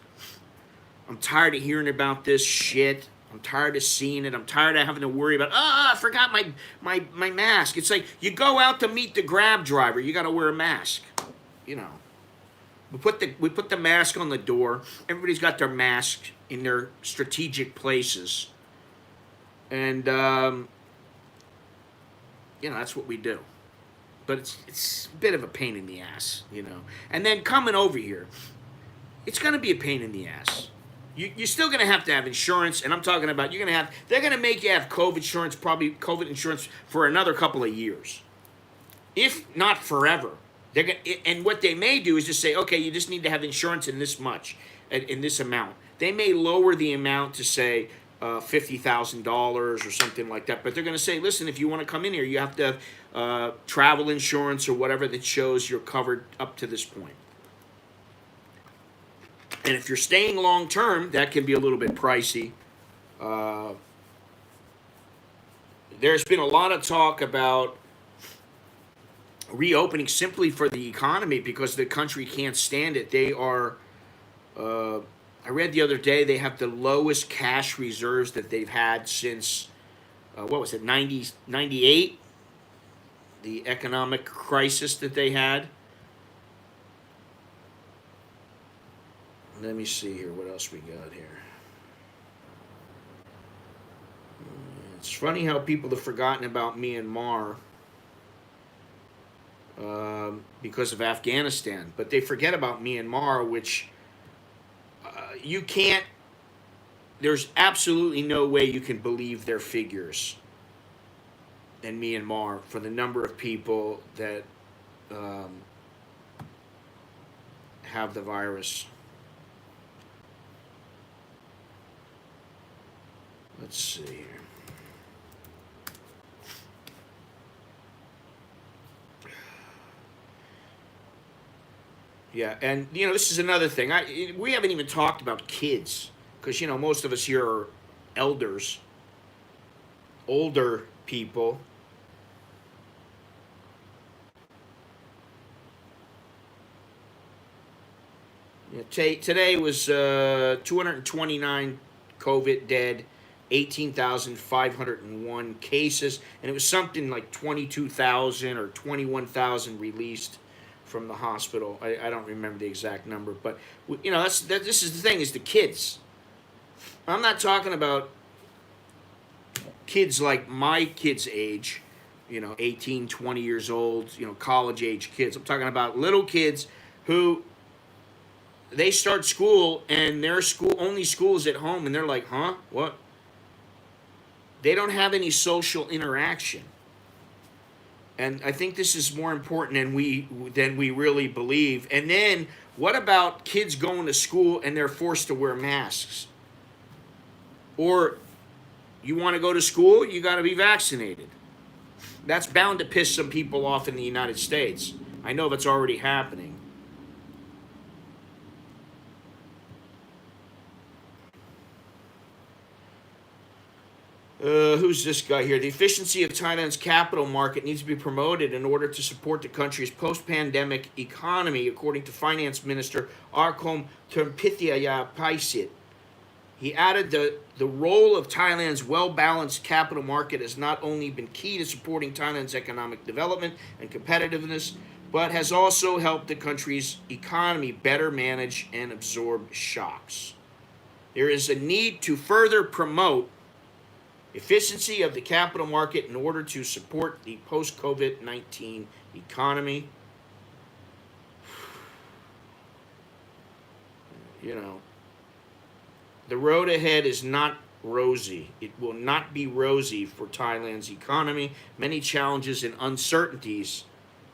I'm tired of hearing about this shit. I'm tired of seeing it. I'm tired of having to worry about, I forgot my mask. It's like, you go out to meet the Grab driver, you got to wear a mask. We put the mask on the door. Everybody's got their mask in their strategic places. And, that's what we do. But it's a bit of a pain in the ass, And then coming over here, it's going to be a pain in the ass. You're still going to have insurance, and I'm talking about they're going to make you have COVID insurance for another couple of years, if not forever. And what they may do is just say, okay, you just need to have insurance in this much, in this amount. They may lower the amount to say $50,000 or something like that, but they're going to say, listen, if you want to come in here, you have to have travel insurance or whatever that shows you're covered up to this point. And if you're staying long term, that can be a little bit pricey. There's been a lot of talk about reopening simply for the economy because the country can't stand it. They are, I read the other day, they have the lowest cash reserves that they've had since, 98? The economic crisis that they had. Let me see here, what else we got here. It's funny how people have forgotten about Myanmar because of Afghanistan, but they forget about Myanmar, which you can't, there's absolutely no way you can believe their figures in Myanmar for the number of people that have the virus. Let's see here. Yeah, and this is another thing. We haven't even talked about kids because most of us here are elders, older people. Today was 229 COVID dead, 18,501 cases, and it was something like 22,000 or 21,000 released from the hospital. I don't remember the exact number, but this is the thing, is the kids. I'm not talking about kids like my kids' age, 18, 20 years old, college age kids. I'm talking about little kids who they start school and their only school is at home, and they're like, huh? What? They don't have any social interaction. And I think this is more important than we really believe. And then what about kids going to school and they're forced to wear masks? Or you want to go to school, you got to be vaccinated. That's bound to piss some people off in the United States. I know that's already happening. Who's this guy here? The efficiency of Thailand's capital market needs to be promoted in order to support the country's post-pandemic economy, according to Finance Minister Arkom Termpithiyapaisit. He added the role of Thailand's well-balanced capital market has not only been key to supporting Thailand's economic development and competitiveness, but has also helped the country's economy better manage and absorb shocks. There is a need to further promote efficiency of the capital market in order to support the post-COVID-19 economy. you know, the road ahead is not rosy. It will not be rosy for Thailand's economy. Many challenges and uncertainties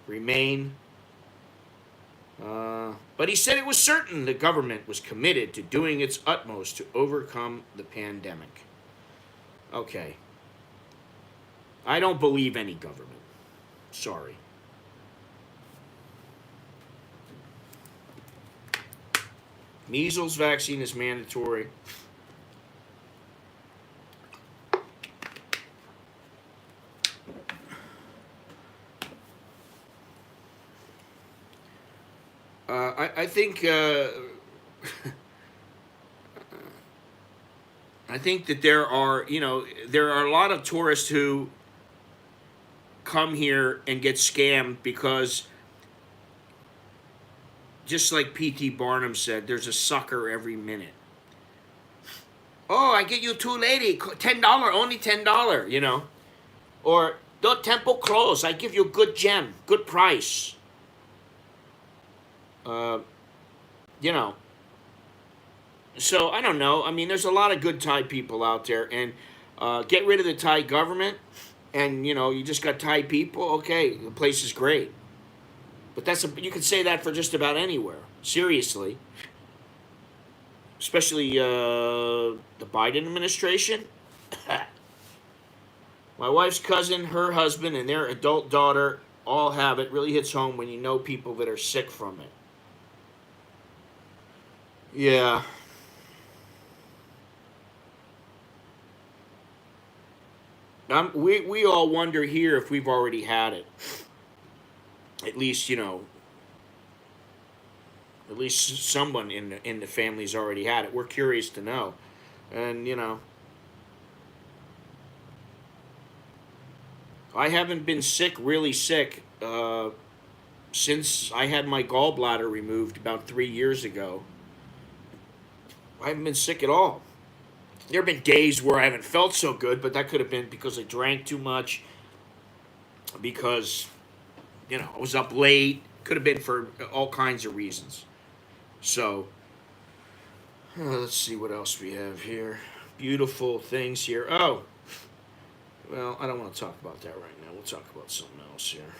remain. But he said it was certain the government was committed to doing its utmost to overcome the pandemic. Okay. I don't believe any government. Sorry. Measles vaccine is mandatory. I think I think that there are a lot of tourists who come here and get scammed because, just like P.T. Barnum said, there's a sucker every minute. Oh, I get you two lady, $10, only $10, or the temple closed, I give you good gem, good price. So I don't know. I mean, there's a lot of good Thai people out there, and get rid of the Thai government, and you just got Thai people. Okay, the place is great, but you can say that for just about anywhere. Seriously, especially the Biden administration. My wife's cousin, her husband, and their adult daughter all have it. Really hits home when you know people that are sick from it. Yeah. We all wonder here if we've already had it. At least, at least someone in the family's already had it. We're curious to know. And, I haven't been sick, really sick, since I had my gallbladder removed about 3 years ago. I haven't been sick at all. There have been days where I haven't felt so good, but that could have been because I drank too much, because, I was up late. Could have been for all kinds of reasons. So, let's see what else we have here. Beautiful things here. Oh, well, I don't want to talk about that right now. We'll talk about something else here.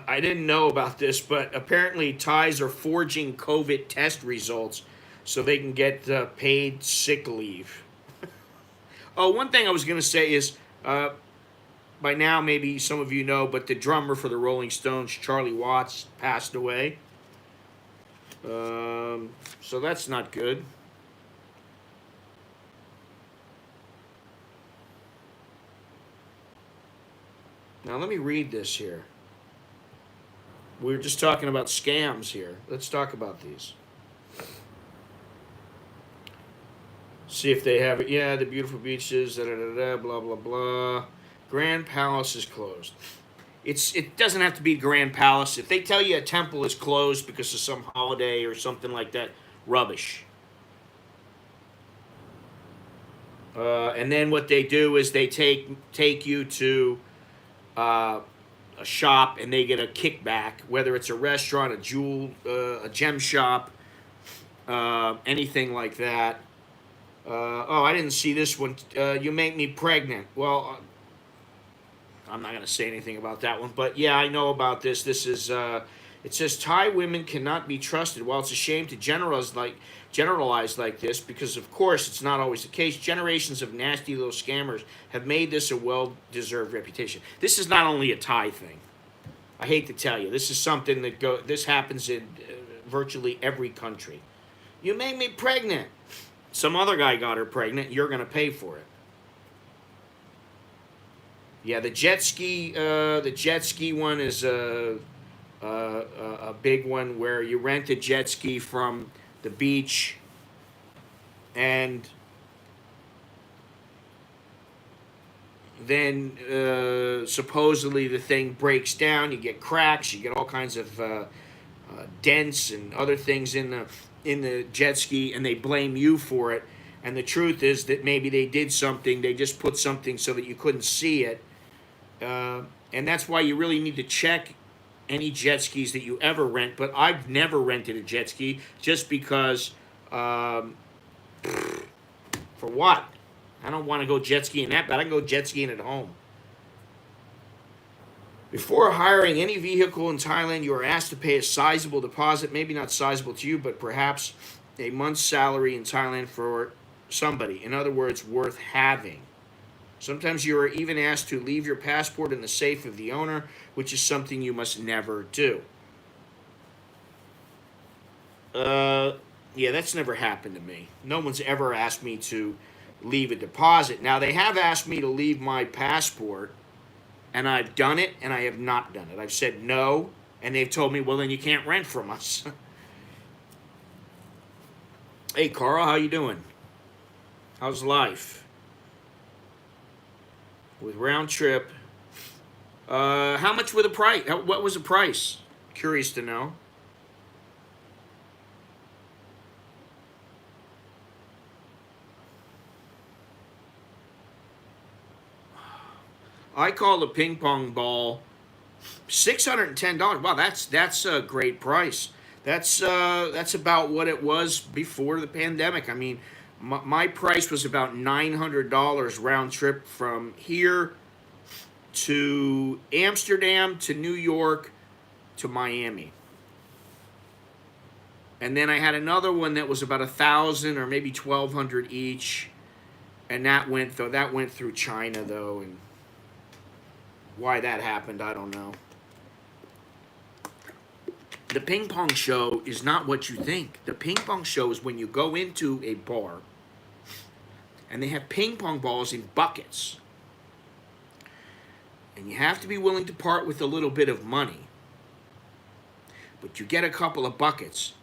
I didn't know about this, but apparently Thais are forging COVID test results so they can get paid sick leave. Oh, one thing I was going to say is, by now maybe some of you know, but the drummer for the Rolling Stones, Charlie Watts, passed away. So that's not good. Now let me read this here. We're just talking about scams here. Let's talk about these. See if they have it. Yeah, the beautiful beaches, blah, blah, blah. Grand Palace is closed. It doesn't have to be Grand Palace. If they tell you a temple is closed because of some holiday or something like that, rubbish. And then what they do is they take you to a shop and they get a kickback, whether it's a restaurant, a gem shop, anything like that. Oh, I didn't see this one. You make me pregnant. Well, I'm not going to say anything about that one, but yeah, I know about this. This is, it says Thai women cannot be trusted. Well, it's a shame to generalize like this, because of course it's not always the case. Generations of nasty little scammers have made this a well-deserved reputation. This is not only a Thai thing. I hate to tell you, this is something this happens in virtually every country. You made me pregnant. Some other guy got her pregnant. You're going to pay for it. Yeah, the jet ski one is a big one, where you rent a jet ski from the beach, and then supposedly the thing breaks down. You get cracks. You get all kinds of dents and other things in the jet ski, and they blame you for it. And the truth is that maybe they did something. They just put something so that you couldn't see it. And that's why you really need to check any jet skis that you ever rent, but I've never rented a jet ski just because, um, for what? I don't want to go jet skiing that bad. I can go jet skiing at home. Before hiring any vehicle in Thailand, you are asked to pay a sizable deposit, maybe not sizable to you, but perhaps a month's salary in Thailand for somebody. In other words, worth having. Sometimes you are even asked to leave your passport in the safe of the owner, which is something you must never do. Uh, yeah, that's never happened to me. No one's ever asked me to leave a deposit. Now, they have asked me to leave my passport, and I've done it, and I have not done it. I've said no, and they've told me, well, then you can't rent from us. Hey, Carl, how you doing? How's life? With round trip, how much were the price? What was the price? Curious to know. I call the ping pong ball $610. Wow, that's a great price. That's about what it was before the pandemic. I mean, my price was about $900 round trip from here to Amsterdam to New York to Miami. And then I had another one that was about 1,000 or maybe 1,200 each, and that went through China though, and why that happened, I don't know. The ping pong show is not what you think. The ping pong show is when you go into a bar and they have ping pong balls in buckets. And you have to be willing to part with a little bit of money. But you get a couple of buckets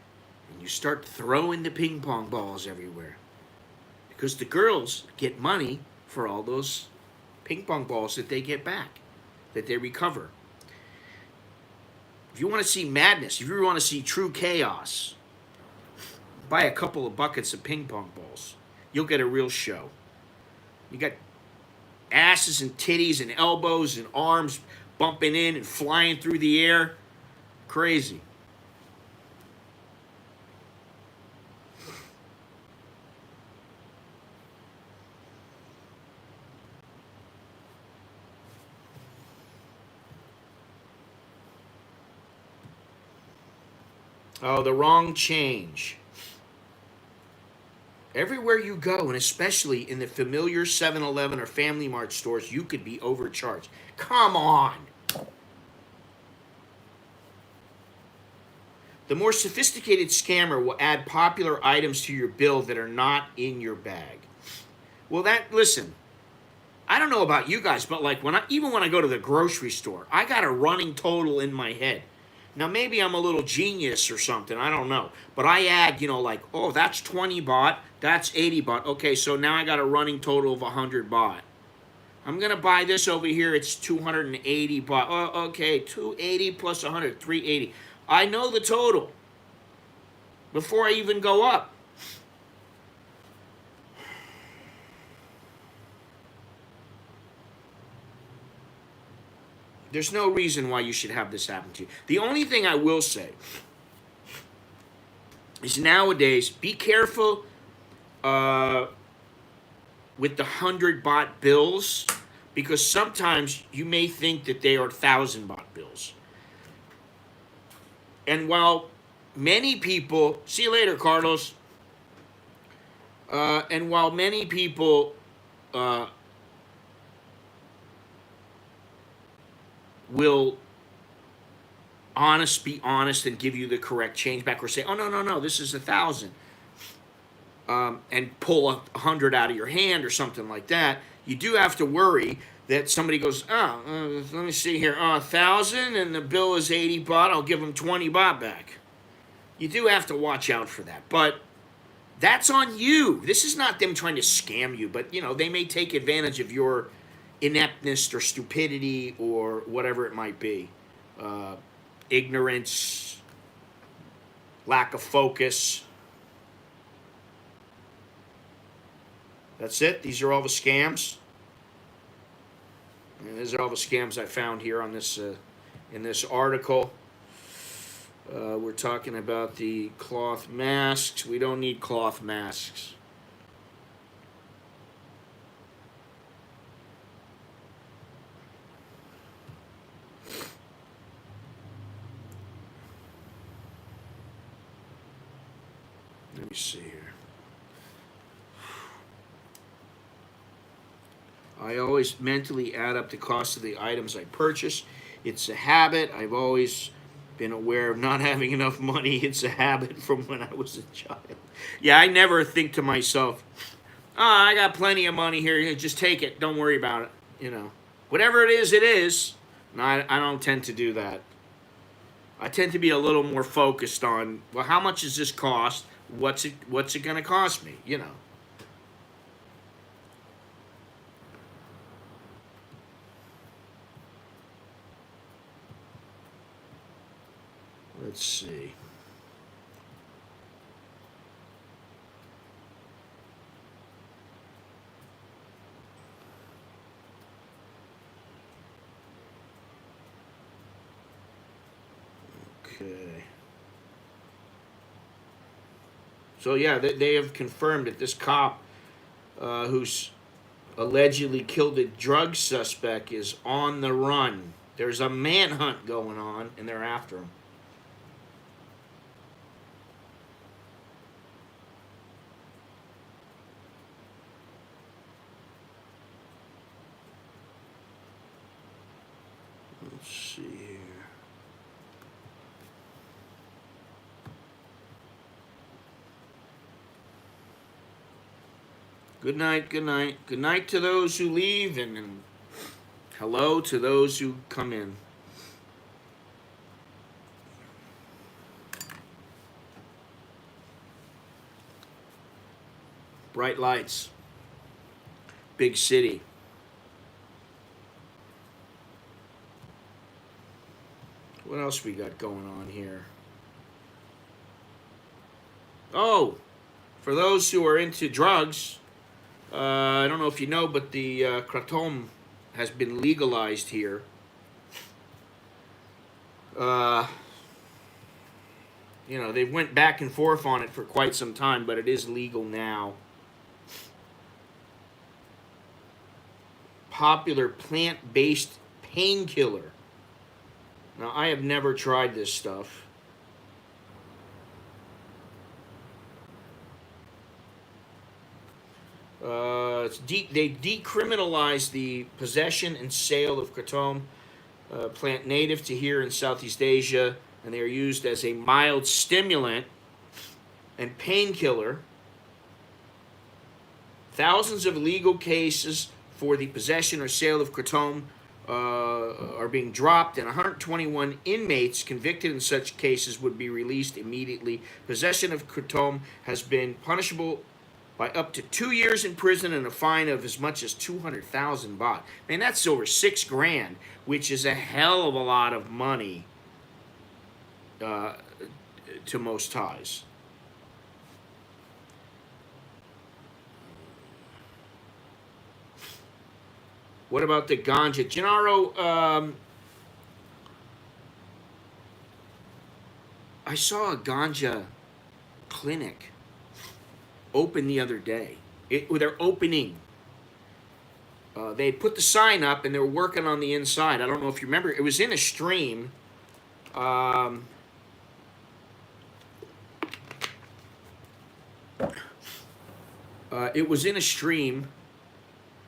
and you start throwing the ping pong balls everywhere. Because the girls get money for all those ping pong balls that they get back, that they recover. If you want to see madness, if you want to see true chaos, buy a couple of buckets of ping pong balls. You'll get a real show. You got asses and titties and elbows and arms bumping in and flying through the air. Crazy. Oh, the wrong change. Everywhere you go, and especially in the familiar 7-Eleven or Family Mart stores, you could be overcharged. Come on. The more sophisticated scammer will add popular items to your bill that are not in your bag. Well, listen, I don't know about you guys, but like even when I go to the grocery store, I got a running total in my head. Now maybe I'm a little genius or something, I don't know. But I add, like, oh, that's 20 baht, that's 80 baht. Okay, so now I got a running total of 100 baht. I'm going to buy this over here, it's 280 baht. Oh, okay, 280 plus 100, 380. I know the total before I even go up. There's no reason why you should have this happen to you. The only thing I will say is nowadays, be careful with the 100 baht bills, because sometimes you may think that they are 1,000 baht bills. And while many people, see you later, Carlos. And while many people will be honest and give you the correct change back, or say, oh, no, this is 1,000, and pull 100 out of your hand or something like that, you do have to worry that somebody goes, let me see here, 1,000 and the bill is 80 baht, I'll give them 20 baht back. You do have to watch out for that, but that's on you. This is not them trying to scam you, but they may take advantage of your ineptness or stupidity or whatever it might be. Ignorance, lack of focus. That's it. These are all the scams. And these are all the scams I found here on this in this article. We're talking about the cloth masks. We don't need cloth masks. Let me see here. I always mentally add up the cost of the items I purchase. It's a habit. I've always been aware of not having enough money. It's a habit from when I was a child. Yeah, I never think to myself, oh, I got plenty of money here. Just take it. Don't worry about it. You know, whatever it is, it is. No, I don't tend to do that. I tend to be a little more focused on, well, how much does this cost? What's it going to cost me? You know. Let's see. Okay. So yeah, they have confirmed that this cop, who's allegedly killed a drug suspect, is on the run. There's a manhunt going on, and they're after him. Let's see here. Good night, good night. Good night to those who leave, and hello to those who come in. Bright lights. Big city. What else we got going on here? Oh, for those who are into drugs, I don't know if you know, but the kratom has been legalized here. You know, they went back and forth on it for quite some time, but it is legal now. Popular plant-based painkiller. Now, I have never tried this stuff. They decriminalized the possession and sale of kratom, plant native to here in Southeast Asia, and they are used as a mild stimulant and painkiller. Thousands of legal cases for the possession or sale of kratom are being dropped, and 121 inmates convicted in such cases would be released immediately. Possession of kratom has been punishable by up to 2 years in prison and a fine of as much as 200,000 baht. Man, that's over $6 grand, which is a hell of a lot of money to most Thais. What about the ganja? Gennaro, I saw a ganja clinic open the other day. They're opening. They put the sign up and they were working on the inside. I don't know if you remember. It was in a stream. It was in a stream,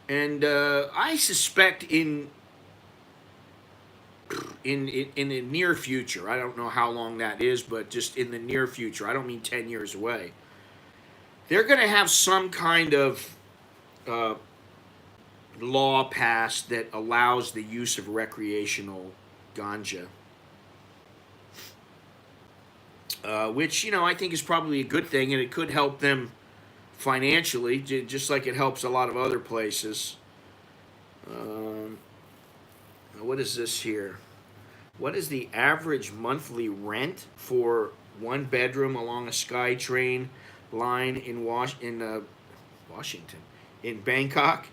and I suspect in the near future, I don't know how long that is, but just in the near future, I don't mean 10 years away, they're going to have some kind of law passed that allows the use of recreational ganja. Which, you know, I think is probably a good thing, and it could help them financially, just like it helps a lot of other places. What is this here? What is the average monthly rent for one bedroom along a SkyTrain line in Washington, in Bangkok?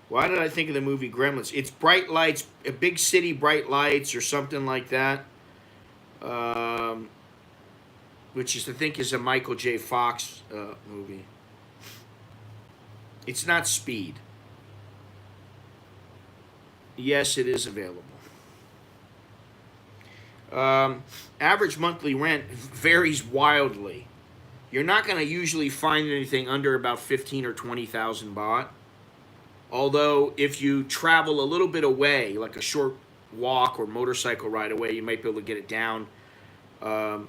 Why did I think of the movie Gremlins? It's bright lights, a big city, bright lights, or something like that. Um, which is, I think, is a Michael J. Fox movie. It's not Speed. Yes, it is available. Average monthly rent varies wildly. You're not going to usually find anything under about 15 or 20,000 baht. Although, if you travel a little bit away, like a short walk or motorcycle ride away, you might be able to get it down to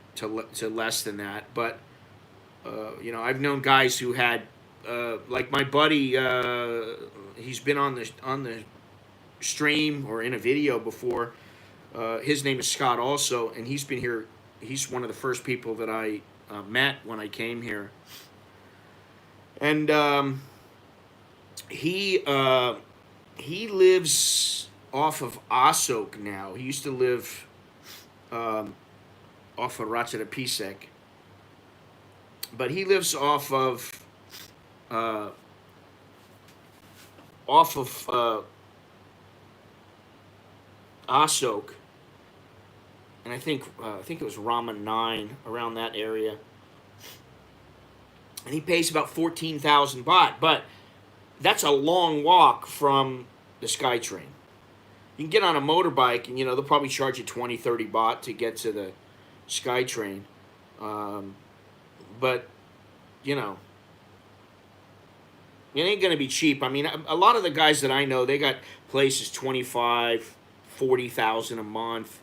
less than that. But I've known guys who had, like my buddy, he's been on the stream or in a video before. His name is Scott also, and he's been here. He's one of the first people that I met when I came here, and he lives off of Asok now. He used to live off of Ratchadapisek, but he lives off of Asok, and I think it was Raman 9 around that area, and he pays about 14,000 baht, but that's a long walk from the SkyTrain. You can get on a motorbike, and they'll probably charge you 20, 30 baht to get to the SkyTrain, but it ain't gonna be cheap. I mean, a lot of the guys that I know, they got places 25, 40,000 a month,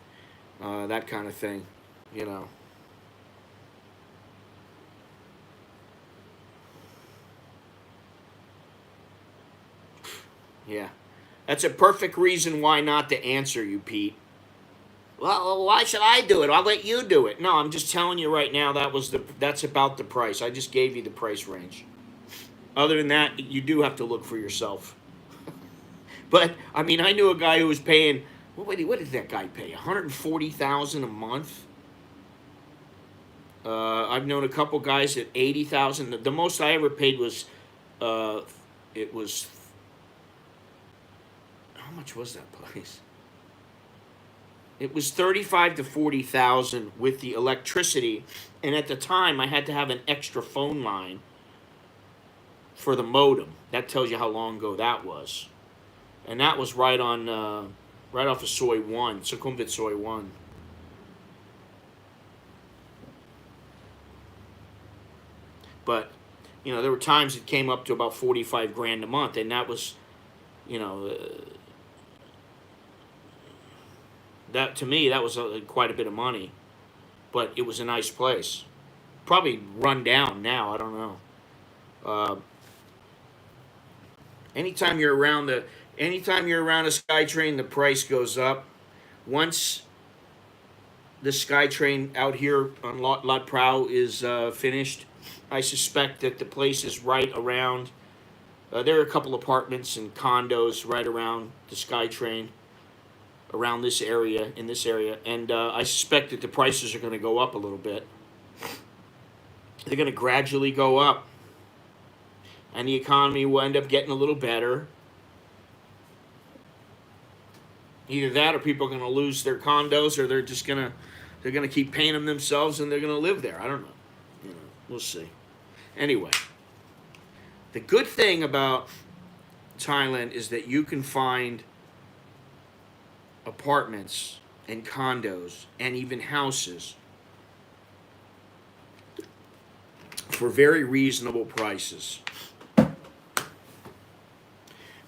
that kind of thing, Yeah, that's a perfect reason why not to answer you, Pete. Well, why should I do it? I'll let you do it. No, I'm just telling you right now. That's about the price. I just gave you the price range. Other than that, you do have to look for yourself. But I mean, I knew a guy who was paying. What did that guy pay? 140,000 a month. I've known a couple guys at 80,000. The most I ever paid was, it was. How much was that place? It was 35 to 40,000 with the electricity, and at the time I had to have an extra phone line for the modem. That tells you how long ago that was, and that was right off of Soi 1, Sukhumvit Soi 1. But there were times it came up to about 45 grand a month, and that was, that to me that was quite a bit of money, but it was a nice place. Probably run down now. I don't know. Anytime you're around a SkyTrain, the price goes up. Once the SkyTrain out here on Lat Pral is finished, I suspect that the place is right around. There are a couple apartments and condos right around the SkyTrain, around this area, and I suspect that the prices are going to go up a little bit. They're going to gradually go up, and the economy will end up getting a little better. Either that, or people are going to lose their condos, or they're going to keep paying them themselves, and they're going to live there. I don't know. We'll see. Anyway, the good thing about Thailand is that you can find apartments and condos and even houses for very reasonable prices.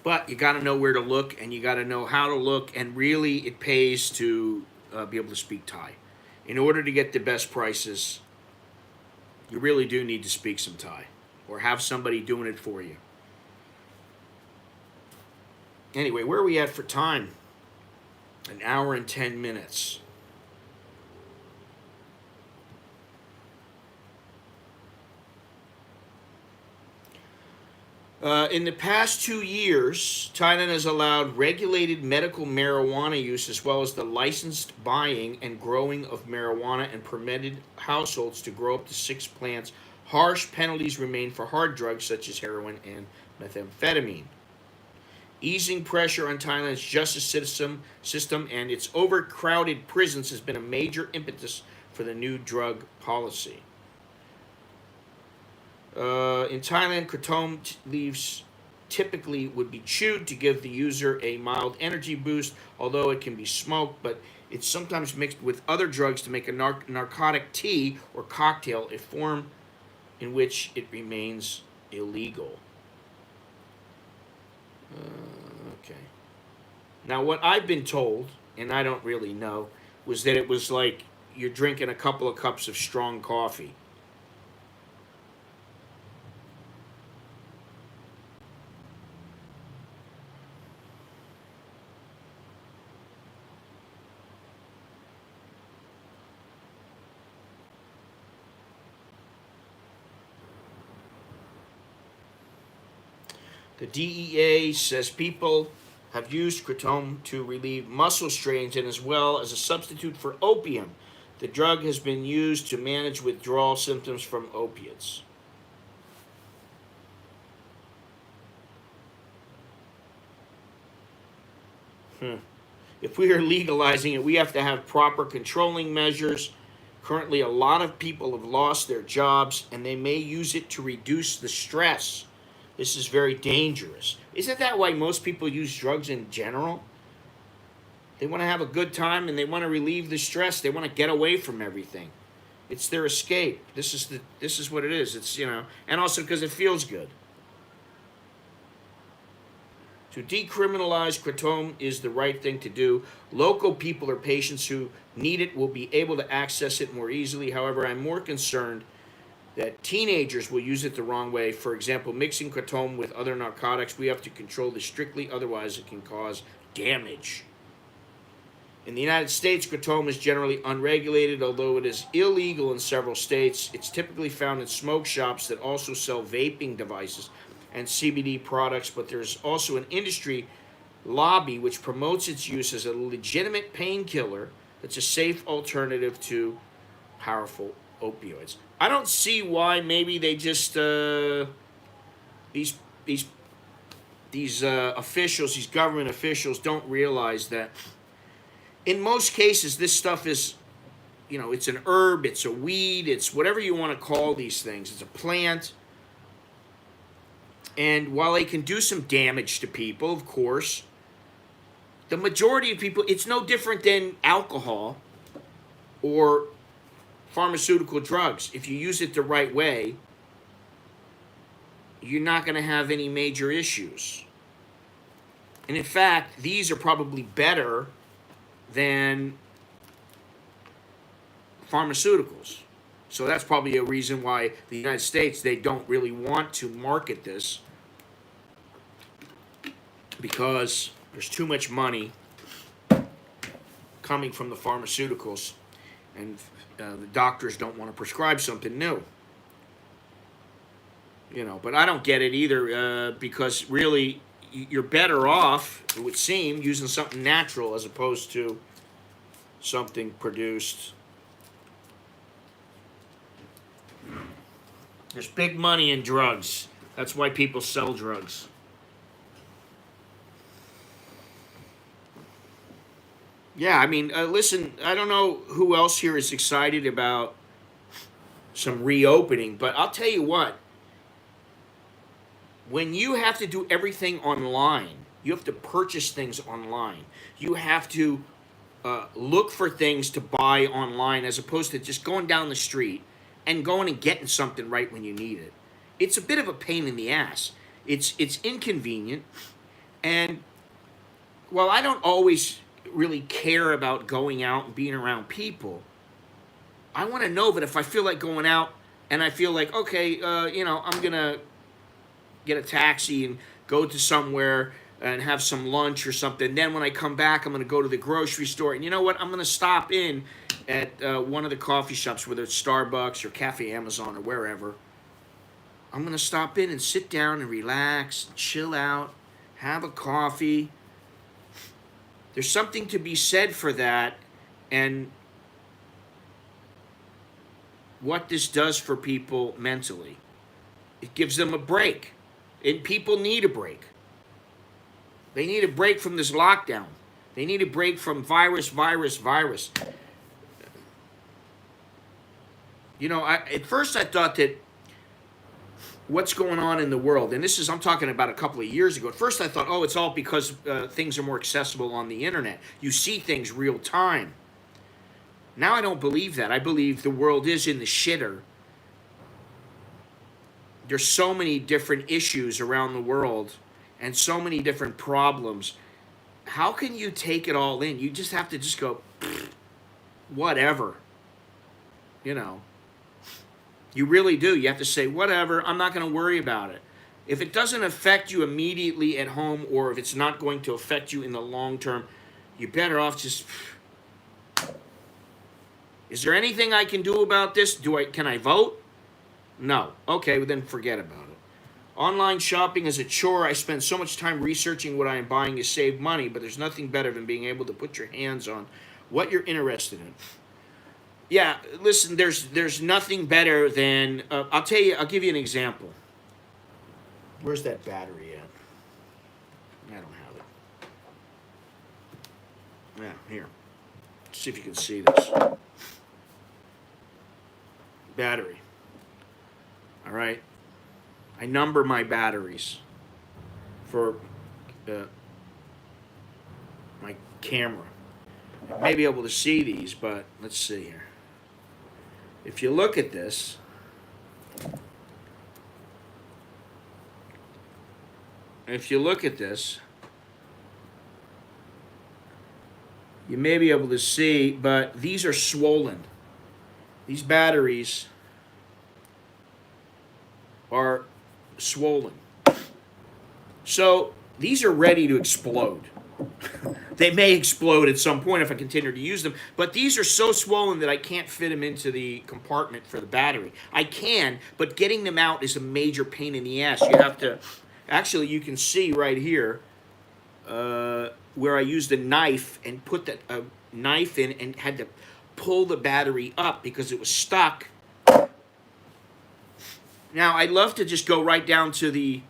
But you got to know where to look, and you got to know how to look, and really it pays to be able to speak Thai. In order to get the best prices, you really do need to speak some Thai or have somebody doing it for you. Anyway, where are we at for time? 1 hour and 10 minutes. In the past 2 years, Thailand has allowed regulated medical marijuana use as well as the licensed buying and growing of marijuana and permitted households to grow up to 6 plants. Harsh penalties remain for hard drugs such as heroin and methamphetamine. Easing pressure on Thailand's justice system and its overcrowded prisons has been a major impetus for the new drug policy. In Thailand, kratom leaves typically would be chewed to give the user a mild energy boost, although it can be smoked, but it's sometimes mixed with other drugs to make a narcotic tea or cocktail, a form in which it remains illegal. Okay. Now, what I've been told, and I don't really know, was that it was like you're drinking a couple of cups of strong coffee. The DEA says people have used kratom to relieve muscle strains and as well as a substitute for opium. The drug has been used to manage withdrawal symptoms from opiates. If we are legalizing it, we have to have proper controlling measures. Currently, a lot of people have lost their jobs and they may use it to reduce the stress. This is very dangerous. Isn't that why most people use drugs in general? They want to have a good time and they want to relieve the stress. They want to get away from everything. It's their escape. This is what it is. It's, and also because it feels good. To decriminalize kratom is the right thing to do. Local people or patients who need it will be able to access it more easily. However, I'm more concerned that teenagers will use it the wrong way. For example, mixing kratom with other narcotics. We have to control this strictly, otherwise it can cause damage. In the United States, kratom is generally unregulated, although it is illegal in several states. It's typically found in smoke shops that also sell vaping devices and CBD products, but there's also an industry lobby which promotes its use as a legitimate painkiller that's a safe alternative to powerful opioids. I don't see why maybe they just these officials, these government officials, don't realize that in most cases this stuff is, it's an herb, it's a weed, it's whatever you want to call these things. It's a plant. And while they can do some damage to people, of course, the majority of people, it's no different than alcohol or pharmaceutical drugs. If you use it the right way, you're not going to have any major issues. And in fact, these are probably better than pharmaceuticals. So that's probably a reason why the United States, they don't really want to market this, because there's too much money coming from the pharmaceuticals, and the doctors don't want to prescribe something new. But I don't get it either, because really you're better off, it would seem, using something natural as opposed to something produced. There's big money in drugs. That's why people sell drugs. Yeah, I mean, listen, I don't know who else here is excited about some reopening, but I'll tell you what. When you have to do everything online, you have to purchase things online. You have to look for things to buy online as opposed to just going down the street and going and getting something right when you need it. It's a bit of a pain in the ass. It's inconvenient. And while I don't always really care about going out and being around people, I want to know that if I feel like going out and I feel like, okay, I'm going to get a taxi and go to somewhere and have some lunch or something. Then when I come back, I'm going to go to the grocery store. And you know what? I'm going to stop in at one of the coffee shops, whether it's Starbucks or Cafe Amazon or wherever. I'm going to stop in and sit down and relax, and chill out, have a coffee. There's something to be said for that, and what this does for people mentally. It gives them a break, and people need a break. They need a break from this lockdown. They need a break from virus. You know, at first I thought that what's going on in the world, and this is, I'm talking about a couple of years ago. At first I thought, oh, it's all because things are more accessible on the internet. You see things real time. Now I don't believe that. I believe the world is in the shitter. There's so many different issues around the world and so many different problems. How can you take it all in? You just have to just go, whatever. You know. You really do. You have to say, whatever, I'm not going to worry about it. If it doesn't affect you immediately at home, or if it's not going to affect you in the long term, you're better off just... Is there anything I can do about this? Can I vote? No. Okay, well then forget about it. Online shopping is a chore. I spend so much time researching what I am buying to save money, but there's nothing better than being able to put your hands on what you're interested in. Yeah, listen, there's nothing better than... I'll give you an example. Where's that battery at? I don't have it. Yeah, here. Let's see if you can see this. Battery. All right. I number my batteries for my camera. I may be able to see these, but let's see here. If you look at this, you may be able to see, but these are swollen. These batteries are swollen. So these are ready to explode. They may explode at some point if I continue to use them, but these are so swollen that I can't fit them into the compartment for the battery. I can, but getting them out is a major pain in the ass. You have to, actually you can see right here where I used a knife and put that knife in and had to pull the battery up because it was stuck. Now, I'd love to just go right down to the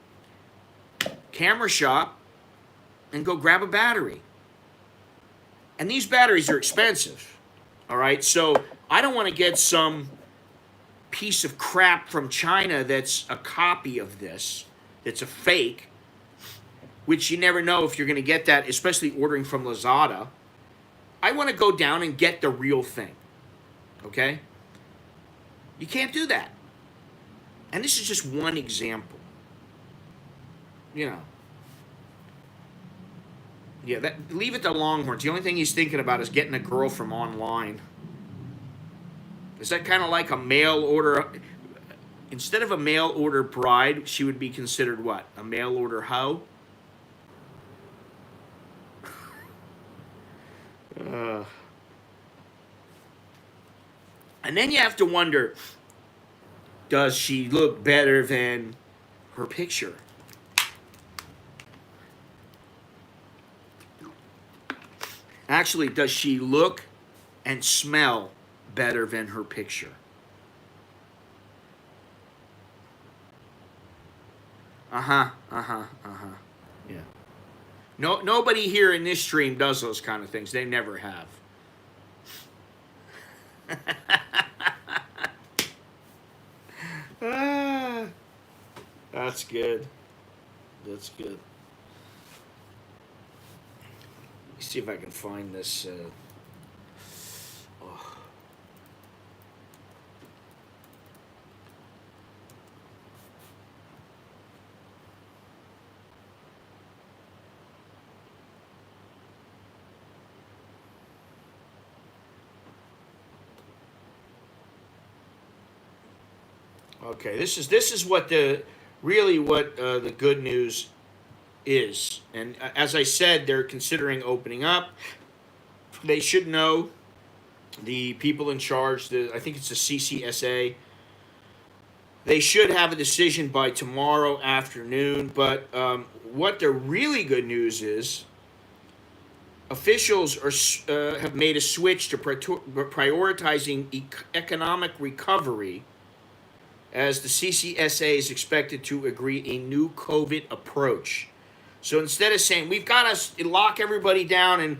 camera shop and go grab a battery. And these batteries are expensive, all right? So I don't want to get some piece of crap from China that's a copy of this, that's a fake, which you never know if you're going to get that, especially ordering from Lazada. I want to go down and get the real thing, okay? You can't do that. And this is just one example. You know. Yeah, leave it to Longhorns. The only thing he's thinking about is getting a girl from online. Is that kind of like a mail order? Instead of a mail order bride, she would be considered what? A mail order hoe? And then you have to wonder, does she look better than her picture? Actually, does she look and smell better than her picture? Yeah. No, nobody here in this stream does those kind of things. They never have. That's good. That's good. Let me see if I can find this. Okay, this is what the good news is, and as I said, they're considering opening up. They should know, the people in charge. I think it's the CCSA. They should have a decision by tomorrow afternoon. But what the really good news is, officials have made a switch to prioritizing economic recovery, as the CCSA is expected to agree a new COVID approach. So instead of saying we've got to lock everybody down and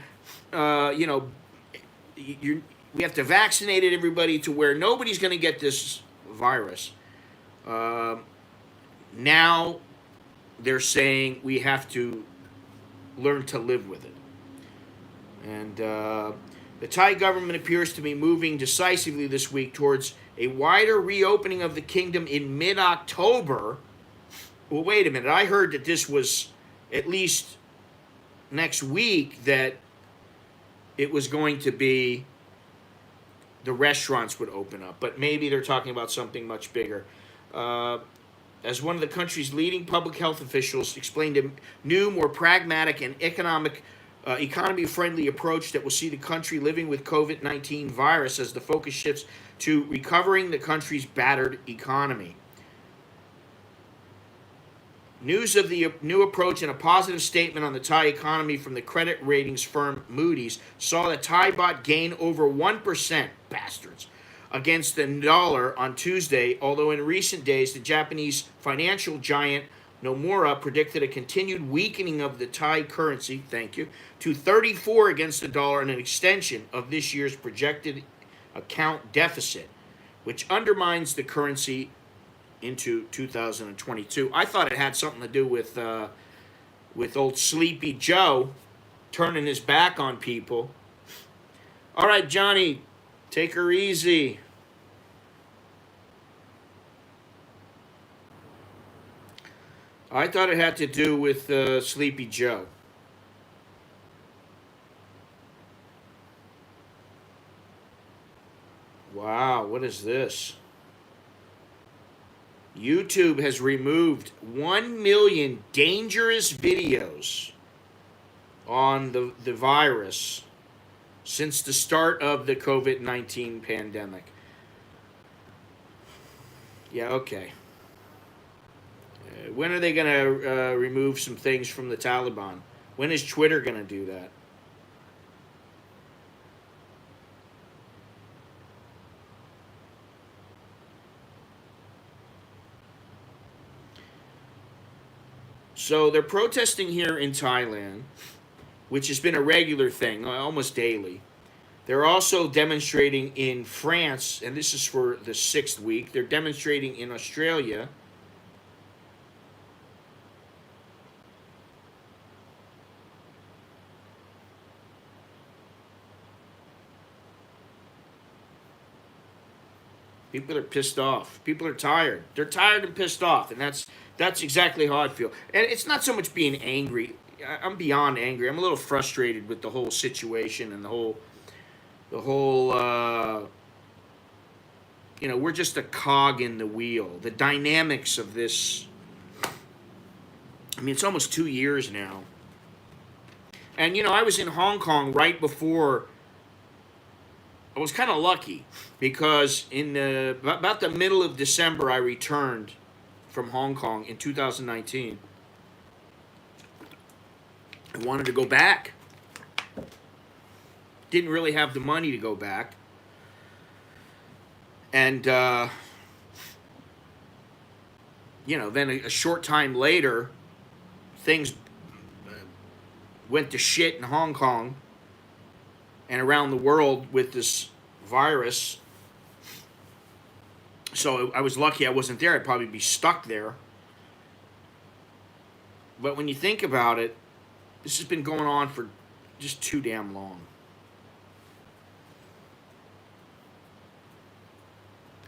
we have to vaccinate everybody to where nobody's going to get this virus. Now they're saying we have to learn to live with it. And the Thai government appears to be moving decisively this week towards a wider reopening of the kingdom in mid-October. Well, wait a minute. I heard that this was at least next week, that it was going to be the restaurants would open up. But maybe they're talking about something much bigger. As one of the country's leading public health officials explained, a new, more pragmatic and economy-friendly approach that will see the country living with COVID-19 virus as the focus shifts to recovering the country's battered economy. News of the new approach and a positive statement on the Thai economy from the credit ratings firm Moody's saw the Thai baht gain over 1%, bastards, against the dollar on Tuesday, although in recent days the Japanese financial giant Nomura predicted a continued weakening of the Thai currency, to 34 against the dollar and an extension of this year's projected account deficit, which undermines the currency into 2022. I thought it had something to do with old Sleepy Joe turning his back on people. All right, Johnny, take her easy. I thought it had to do with Sleepy Joe. Wow, what is this? YouTube has removed 1 million dangerous videos on the virus since the start of the COVID-19 pandemic. Yeah, okay. When are they going to remove some things from the Taliban? When is Twitter going to do that? So they're protesting here in Thailand, which has been a regular thing, almost daily. They're also demonstrating in France, and this is for the 6th week. They're demonstrating in Australia. People are pissed off. People are tired. They're tired and pissed off, and that's exactly how I feel. And it's not so much being angry. I'm beyond angry. I'm a little frustrated with the whole situation and the whole. We're just a cog in the wheel. The dynamics of this. I mean, it's almost 2 years now. And I was in Hong Kong right before. I was kind of lucky because in about the middle of December, I returned from Hong Kong in 2019. I wanted to go back. Didn't really have the money to go back. And, then a short time later, things went to shit in Hong Kong and around the world with this virus. So I was lucky I wasn't there. I'd probably be stuck there. But when you think about it, this has been going on for just too damn long.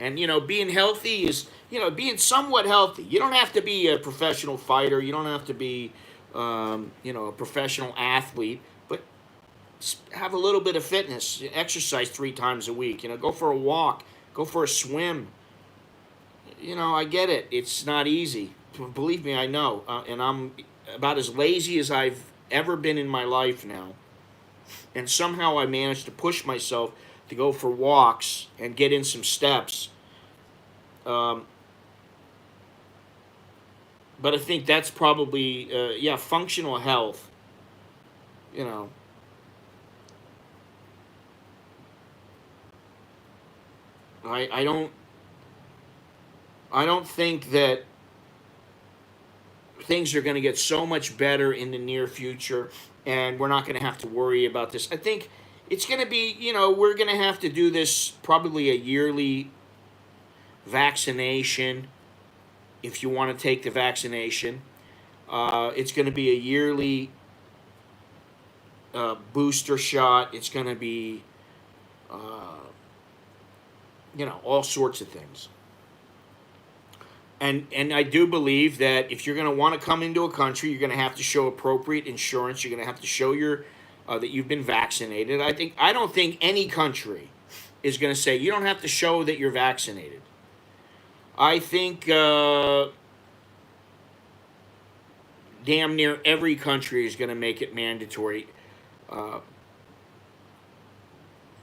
And, being healthy is, being somewhat healthy. You don't have to be a professional fighter. You don't have to be, a professional athlete. But have a little bit of fitness. Exercise 3 times a week. Go for a walk. Go for a swim. I get it. It's not easy. Believe me, I know. And I'm about as lazy as I've ever been in my life now. And somehow I managed to push myself to go for walks and get in some steps. But I think that's probably, functional health. I don't think that things are going to get so much better in the near future, and we're not going to have to worry about this. I think it's going to be, we're going to have to do this probably a yearly vaccination if you want to take the vaccination. It's going to be a yearly booster shot. It's going to be, all sorts of things. And I do believe that if you're going to want to come into a country, you're going to have to show appropriate insurance. You're going to have to show that you've been vaccinated. I don't think any country is going to say you don't have to show that you're vaccinated. I think damn near every country is going to make it mandatory.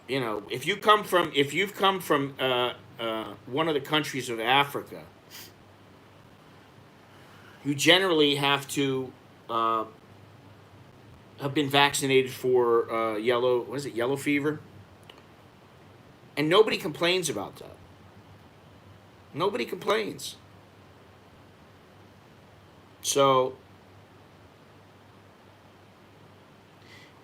If you've come from one of the countries of Africa, you generally have to have been vaccinated for yellow fever, and nobody complains about that. Nobody complains. So,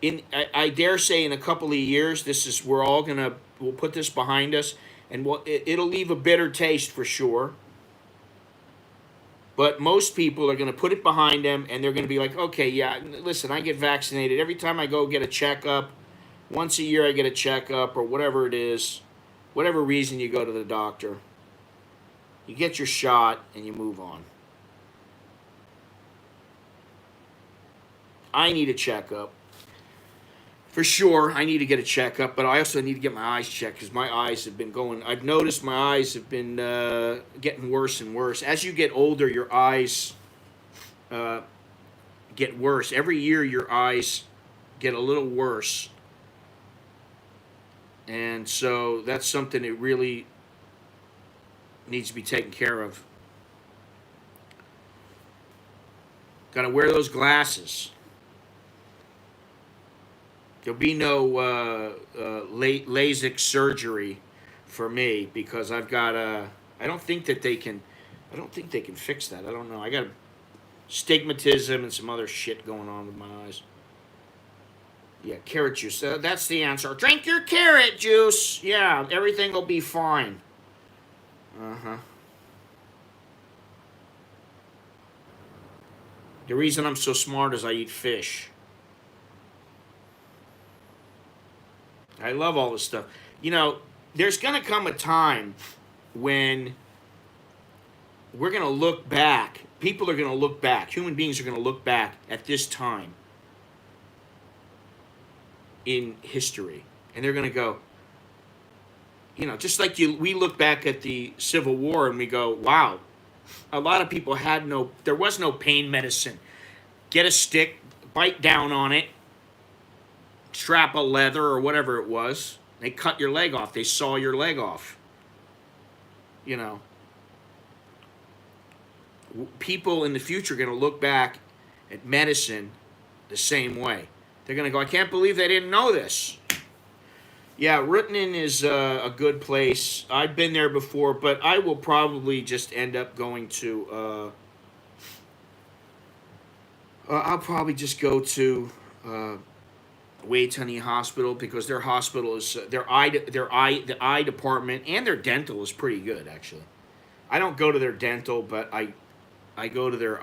I dare say in a couple of years, we'll put this behind us, and it'll leave a bitter taste for sure. But most people are going to put it behind them, and they're going to be like, okay, yeah, listen, I get vaccinated. Every time I go get a checkup, once a year I get a checkup, or whatever it is, whatever reason you go to the doctor, you get your shot, and you move on. I need a checkup. For sure, I need to get a checkup, but I also need to get my eyes checked because my eyes have been going. I've noticed my eyes have been getting worse and worse. As you get older, your eyes get worse. Every year, your eyes get a little worse. And so that's something that really needs to be taken care of. Got to wear those glasses. There'll be no LASIK surgery for me because I've got I don't think they can fix that. I don't know. I got stigmatism and some other shit going on with my eyes. Yeah, carrot juice. That's the answer. Drink your carrot juice. Yeah, everything will be fine. The reason I'm so smart is I eat fish. I love all this stuff. There's going to come a time when we're going to look back. People are going to look back. Human beings are going to look back at this time in history. And they're going to go, just like we look back at the Civil War and we go, wow, a lot of people there was no pain medicine. Get a stick, bite down on it, strap of leather or whatever it was. They cut your leg off. They saw your leg off. People in the future are going to look back at medicine the same way. They're going to go, I can't believe they didn't know this. Yeah, Ruttenen is a good place. I've been there before, but I will probably just end up going to... I'll probably just go to... Waitangi Hospital because their hospital is the eye department and their dental is pretty good actually. I don't go to their dental, but I go to their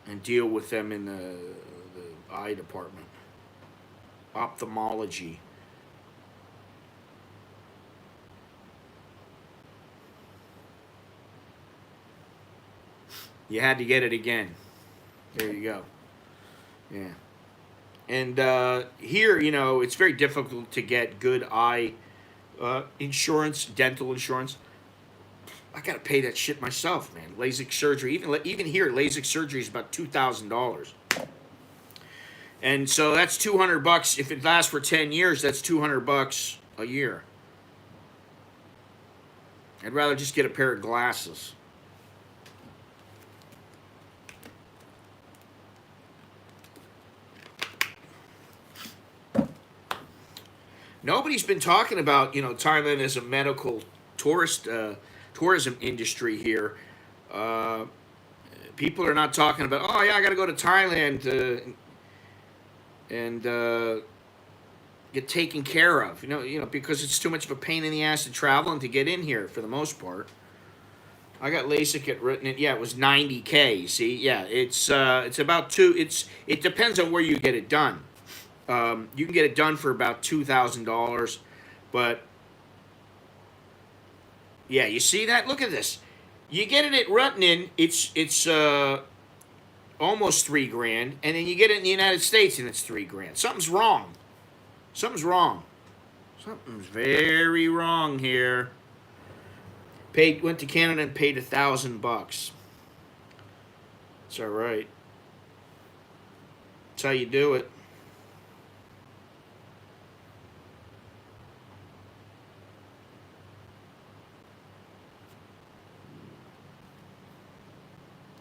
and deal with them in the eye department, ophthalmology. You had to get it again. There you go. Yeah. And here, it's very difficult to get good eye insurance, dental insurance. I got to pay that shit myself, man. LASIK surgery. Even here, LASIK surgery is about $2,000. And so that's $200. If it lasts for 10 years, that's $200 a year. I'd rather just get a pair of glasses. Nobody's been talking about, Thailand as a medical tourist tourism industry here. Uh, People are not talking about, oh yeah, I got to go to Thailand and get taken care of. Because it's too much of a pain in the ass to travel and to get in here for the most part. I got LASIK at written it. Yeah, it was $90K. See, yeah, it's about two. It depends on where you get it done. You can get it done for about $2,000, but yeah, you see that? Look at this. You get it at Rutland, it's almost $3,000, and then you get it in the United States and it's $3,000. Something's wrong. Something's wrong. Something's very wrong here. Went to Canada and paid $1,000. It's all right. That's how you do it.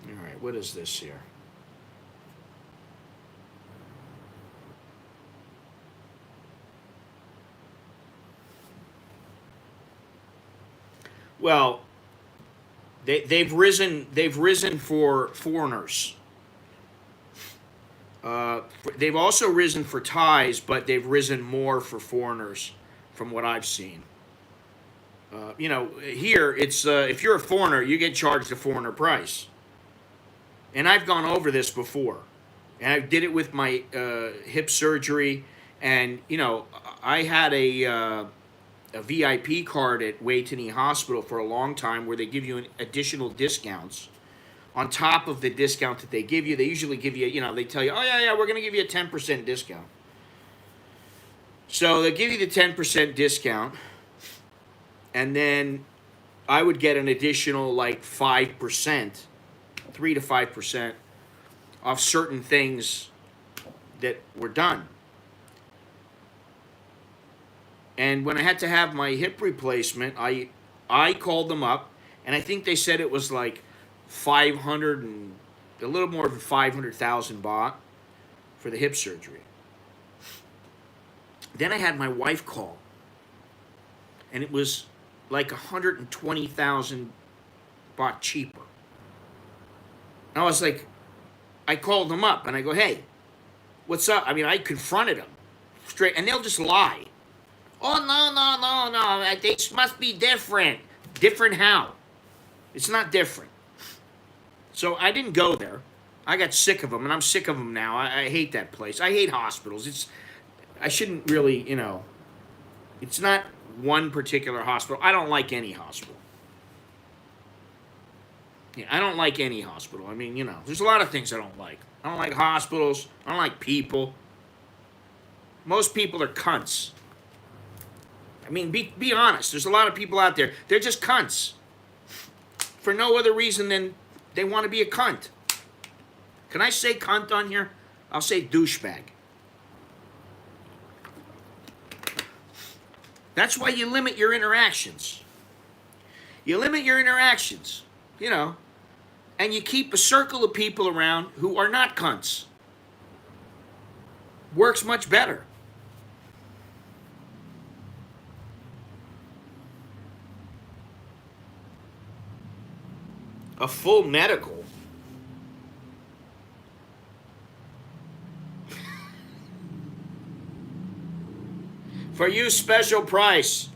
All right, what is this here? Well, they've risen for foreigners. They've also risen for Thais, but they've risen more for foreigners, from what I've seen. Here it's if you're a foreigner, you get charged a foreigner price, and I've gone over this before, and I did it with my hip surgery, and I had a VIP card at Waitini Hospital for a long time where they give you additional discounts on top of the discount that they give you. They usually give you, they tell you, oh, yeah, we're going to give you a 10% discount. So they give you the 10% discount, and then I would get an additional like 5%, 3 to 5% off certain things that were done. And when I had to have my hip replacement, I called them up, and I think they said it was like 500 and a little more than 500,000 baht for the hip surgery. Then I had my wife call, and it was like 120,000 baht cheaper. And I was like, I called them up, and I go, hey, what's up? I mean, I confronted them straight, and they'll just lie. Oh, no. This must be different. Different how? It's not different. So I didn't go there. I got sick of them, and I'm sick of them now. I hate that place. I hate hospitals. I shouldn't really, it's not one particular hospital. I don't like any hospital. Yeah, I don't like any hospital. I mean, there's a lot of things I don't like. I don't like hospitals. I don't like people. Most people are cunts. I mean, be honest. There's a lot of people out there. They're just cunts. For no other reason than they want to be a cunt. Can I say cunt on here? I'll say douchebag. That's why you limit your interactions. You limit your interactions, and you keep a circle of people around who are not cunts. Works much better. A full medical. For you, special price.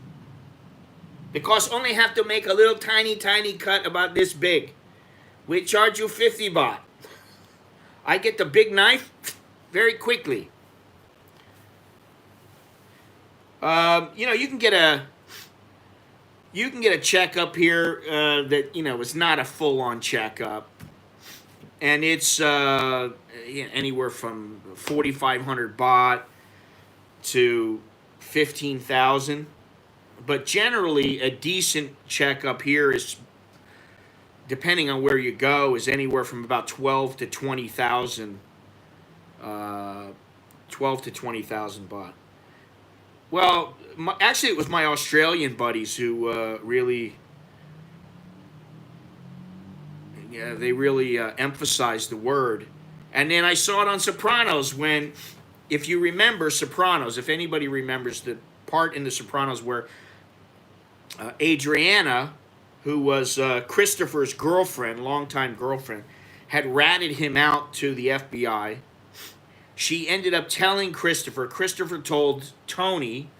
Because only have to make a little tiny cut about this big. We charge you 50 baht. I get the big knife very quickly. You can get a checkup here that is not a full-on checkup, and it's anywhere from 4,500 baht to 15,000. But generally, a decent checkup here is, depending on where you go, is anywhere from about 12 to 20,000. 12 to 20,000 baht. Well, actually, it was my Australian buddies who really emphasized the word. And then I saw it on Sopranos when, if you remember Sopranos, if anybody remembers the part in the Sopranos where Adriana who was Christopher's girlfriend, longtime girlfriend, had ratted him out to the FBI. She ended up telling Christopher. Christopher told Tony,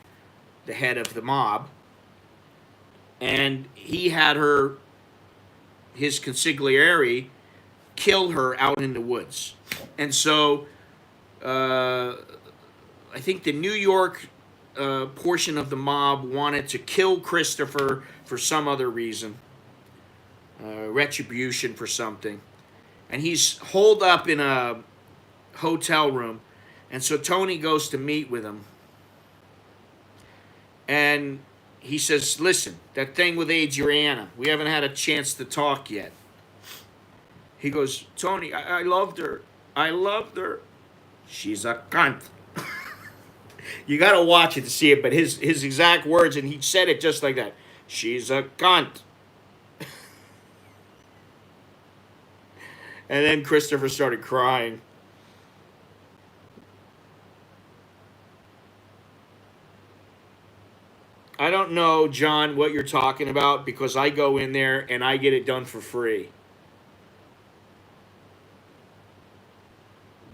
the head of the mob, and he had his consigliere, kill her out in the woods. And so I think the New York portion of the mob wanted to kill Christopher for some other reason, retribution for something. And he's holed up in a hotel room. And so Tony goes to meet with him. And he says, listen, that thing with Adriana, we haven't had a chance to talk yet. He goes, Tony, I loved her. I loved her. She's a cunt. You got to watch it to see it, but his exact words, and he said it just like that. She's a cunt. And then Christopher started crying. I don't know, John, what you're talking about, because I go in there and I get it done for free.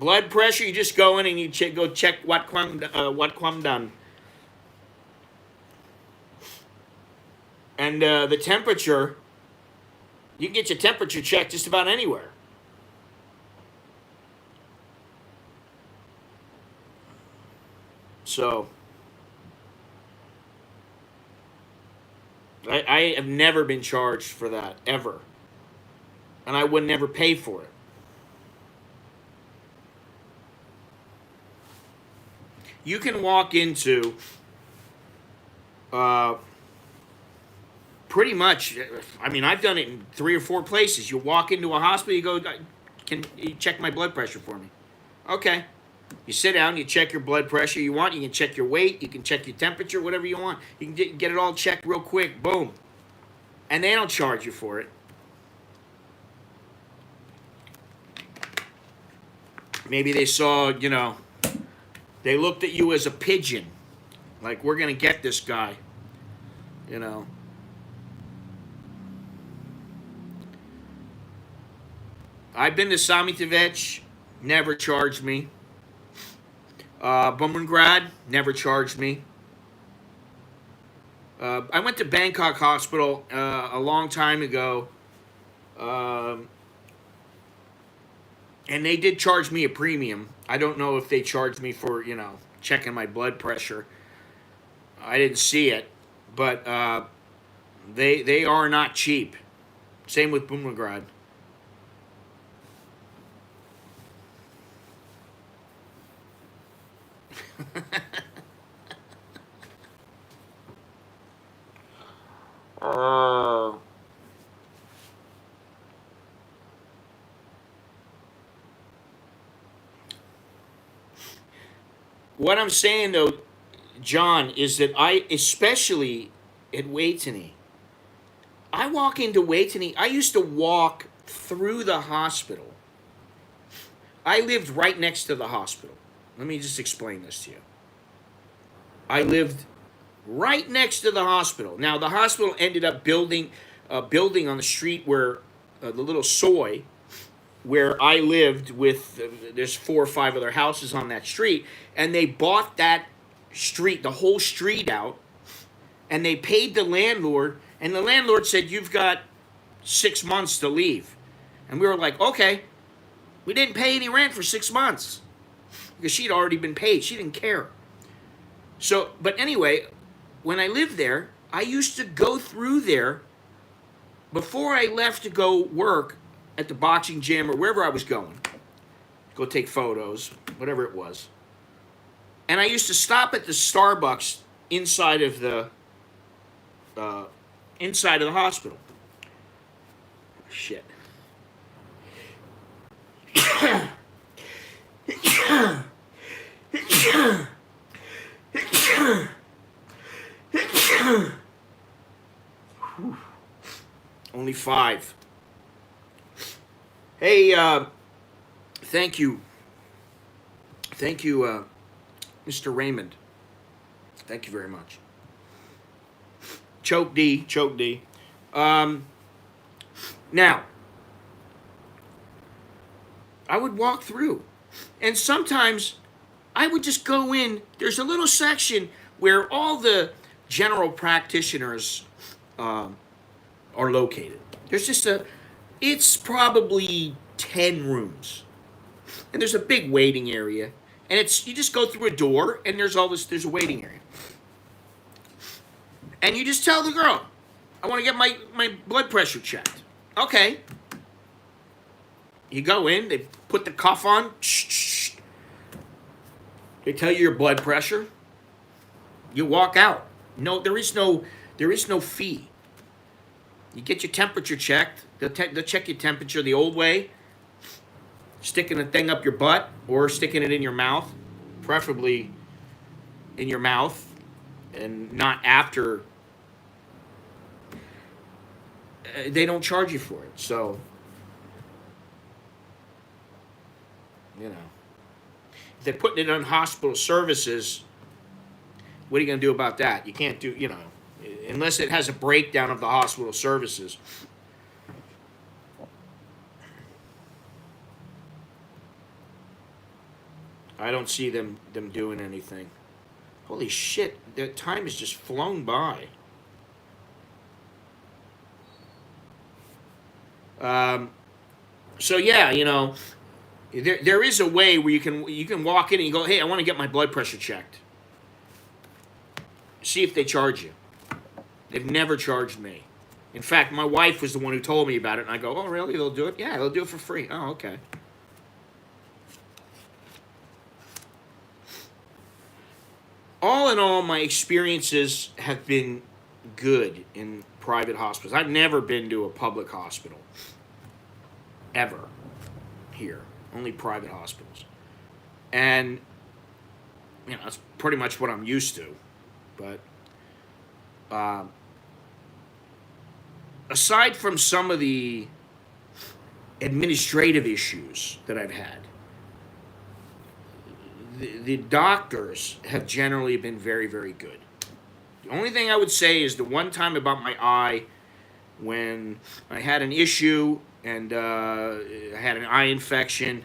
Blood pressure, you just go in and you go check what kwam done. And the temperature, you can get your temperature checked just about anywhere. So, I have never been charged for that, ever. And I would never pay for it. You can walk into pretty much, I mean, I've done it in 3 or 4 places. You walk into a hospital, you go, can you check my blood pressure for me? Okay. You sit down, you check your blood pressure you want, you can check your weight, you can check your temperature, whatever you want. You can get it all checked real quick, boom. And they don't charge you for it. Maybe they saw, they looked at you as a pigeon. Like, we're going to get this guy, I've been to Samitovich, never charged me. Bumrungrad, never charged me. I went to Bangkok Hospital a long time ago, and they did charge me a premium. I don't know if they charged me for, checking my blood pressure. I didn't see it, but they are not cheap. Same with Bumrungrad. What I'm saying though, John, is that especially at Waitangi, I walk into Waitangi. I used to walk through the hospital. I lived right next to the hospital. Let me just explain this to you. I lived right next to the hospital. Now, the hospital ended up building a building on the street where the little soy, where I lived with, there's 4 or 5 other houses on that street, and they bought that street, the whole street out, and they paid the landlord, and the landlord said, you've got 6 months to leave. And we were like, okay. We didn't pay any rent for 6 months because she'd already been paid. She didn't care. So, but anyway, when I lived there, I used to go through there before I left to go work at the boxing gym or wherever I was going. Go take photos, whatever it was. And I used to stop at the Starbucks inside of the hospital. Shit. Only 5. Hey, thank you. Thank you, Mr. Raymond. Thank you very much. Choke D. Now, I would walk through, and sometimes I would just go in. There's a little section where all the general practitioners are located. There's just it's probably 10 rooms, and there's a big waiting area, and you just go through a door, and there's a waiting area, and you just tell the girl, I want to get my blood pressure checked. Okay. You go in, they put the cuff on, they tell you your blood pressure, you walk out. No, there is no fee. You get your temperature checked. They'll check your temperature the old way, sticking a thing up your butt or sticking it in your mouth, preferably in your mouth, and not after. They don't charge you for it, so you know. If they're putting it on hospital services, what are you going to do about that? You can't do, unless it has a breakdown of the hospital services. I don't see them doing anything. Holy shit, the time has just flown by. So yeah, there is a way where you can walk in and you go, hey, I want to get my blood pressure checked. See if they charge you. They've never charged me. In fact, my wife was the one who told me about it, and I go, oh, really? They'll do it? Yeah, they'll do it for free. Oh, okay. All in all, my experiences have been good in private hospitals. I've never been to a public hospital. Ever. Here. Only private hospitals. And, that's pretty much what I'm used to. But aside from some of the administrative issues that I've had, the doctors have generally been very, very good. The only thing I would say is the one time about my eye, when I had an issue and I had an eye infection,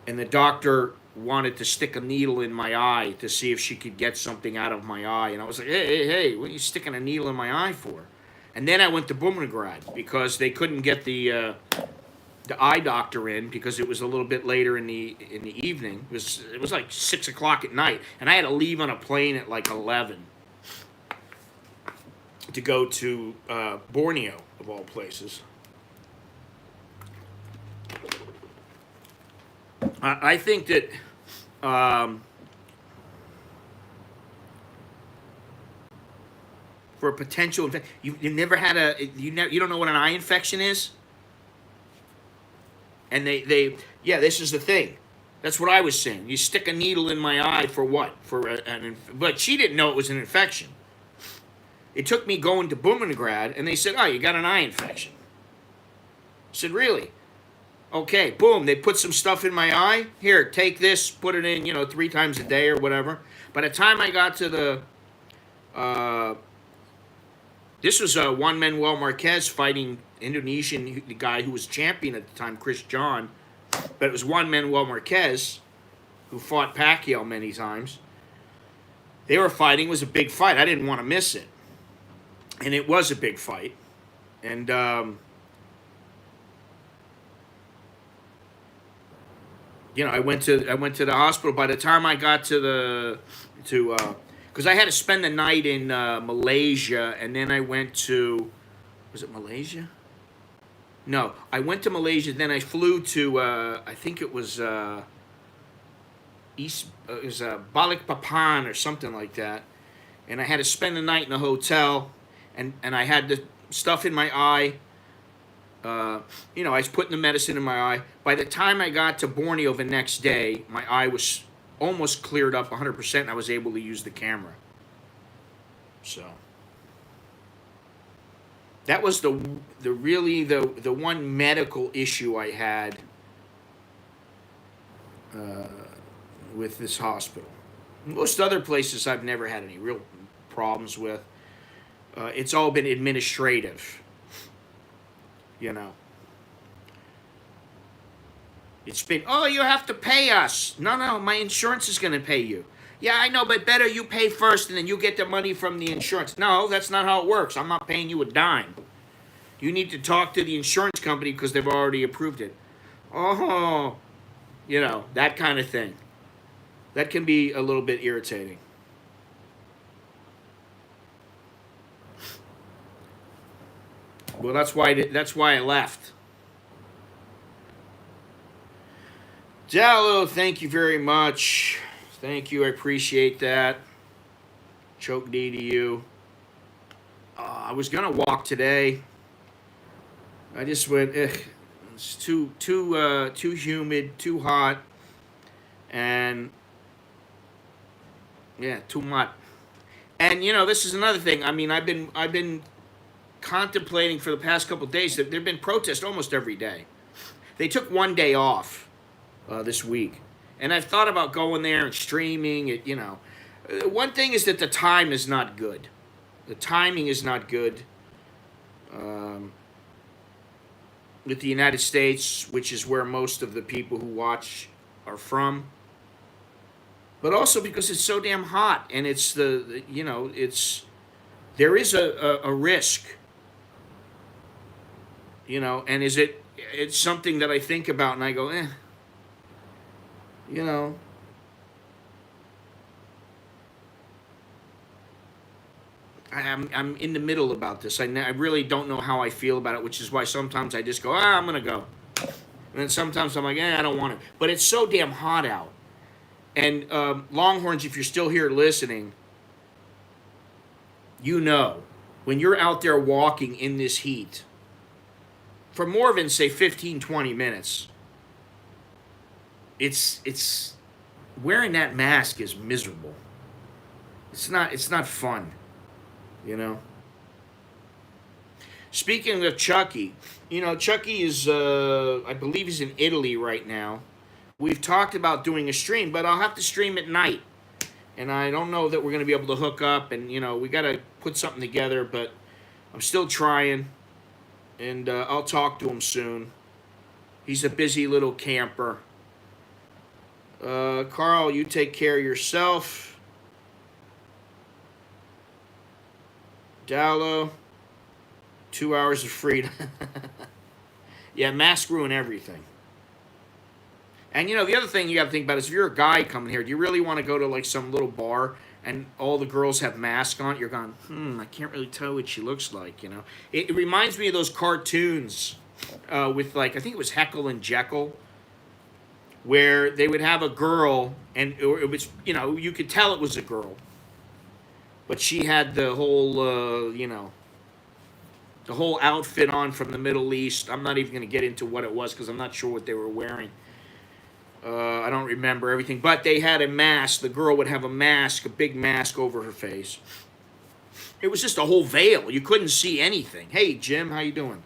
and the doctor wanted to stick a needle in my eye to see if she could get something out of my eye. And I was like, hey, what are you sticking a needle in my eye for? And then I went to Bumrungrad because they couldn't get the eye doctor in because it was a little bit later in the evening. It was like 6 o'clock at night, and I had to leave on a plane at like 11 to go to Borneo, of all places. I think that for a potential infection, you never had you don't know what an eye infection is, and this is the thing. That's what I was saying. You stick a needle in my eye for what? But she didn't know it was an infection. It took me going to Bumrungrad, and they said, oh, you got an eye infection. I said, really? Okay, boom, they put some stuff in my eye. Here, take this, put it in, 3 times a day or whatever. By the time I got to this was Juan Manuel Marquez fighting Indonesian, the guy who was champion at the time, Chris John. But it was Juan Manuel Marquez, who fought Pacquiao many times. They were fighting. It was a big fight. I didn't want to miss it. And it was a big fight. And I went to the hospital. By the time I got because I had to spend the night in Malaysia, and then I went to, was it Malaysia? No, I went to Malaysia. Then I flew to I think it was Balikpapan or something like that, and I had to spend the night in a hotel, and I had the stuff in my eye. I was putting the medicine in my eye. By the time I got to Borneo the next day, my eye was almost cleared up 100%, and I was able to use the camera. So that was the one medical issue I had with this hospital. Most other places I've never had any real problems with. It's all been administrative. you know. It's been, oh, you have to pay us. No, no, my insurance is going to pay you. Yeah, I know, but better you pay first and then you get the money from the insurance. No, that's not how it works. I'm not paying you a dime. You need to talk to the insurance company because they've already approved it. Oh, you know, that kind of thing. That can be a little bit irritating. Well, that's why I left. Jallo, thank you very much. Thank you, I appreciate that. Choke D to you. I was gonna walk today. I just went. It's too humid, too hot, and yeah, too much. And you know, this is another thing. I mean, I've been contemplating for the past couple of days that there've been protests almost every day. They took one day off this week, and I've thought about going there and streaming it. You know, one thing is that the time is not good. The timing is not good. With the United States, which is where most of the people who watch are from, but also because it's so damn hot, and it's you know, there is a risk, you know, and it's something that I think about and I go, you know, I'm in the middle about this. I really don't know how I feel about it, which is why sometimes I just go, I'm gonna go, and then sometimes I'm like, I don't want to. But it's so damn hot out. And Longhorns, if you're still here listening, you know, when you're out there walking in this heat for more than say 15, 20 minutes, it's wearing that mask is miserable. It's not fun. You know. Speaking of Chucky, you know, Chucky is, I believe he's in Italy right now. We've talked about doing a stream, but I'll have to stream at night. And I don't know that we're going to be able to hook up, and, you know, we got to put something together, but I'm still trying, and I'll talk to him soon. He's a busy little camper. Carl, you take care of yourself. Dallo, 2 hours of freedom. Yeah, masks ruin everything. And you know, the other thing you got to think about is if you're a guy coming here, do you really want to go to like some little bar and all the girls have masks on? You're going, I can't really tell what she looks like, you know. It reminds me of those cartoons with like, I think it was Heckle and Jekyll, where they would have a girl and it was, you know, you could tell it was a girl. But she had the whole, you know, the whole outfit on from the Middle East. I'm not even going to get into what it was because I'm not sure what they were wearing. I don't remember everything. But they had a mask. The girl would have a mask, a big mask over her face. It was just a whole veil. You couldn't see anything. Hey, Jim, how you doing?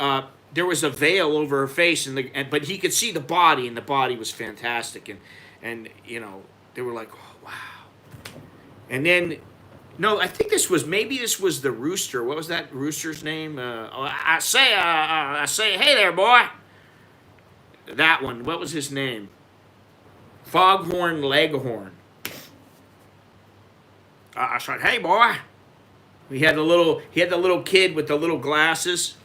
There was a veil over her face, but he could see the body, and the body was fantastic. And you know, they were like, oh, wow. And then, no, I think this was the rooster. What was that rooster's name? I say, hey there, boy. That one. What was his name? Foghorn Leghorn. I said, hey, boy. He had the little kid with the little glasses.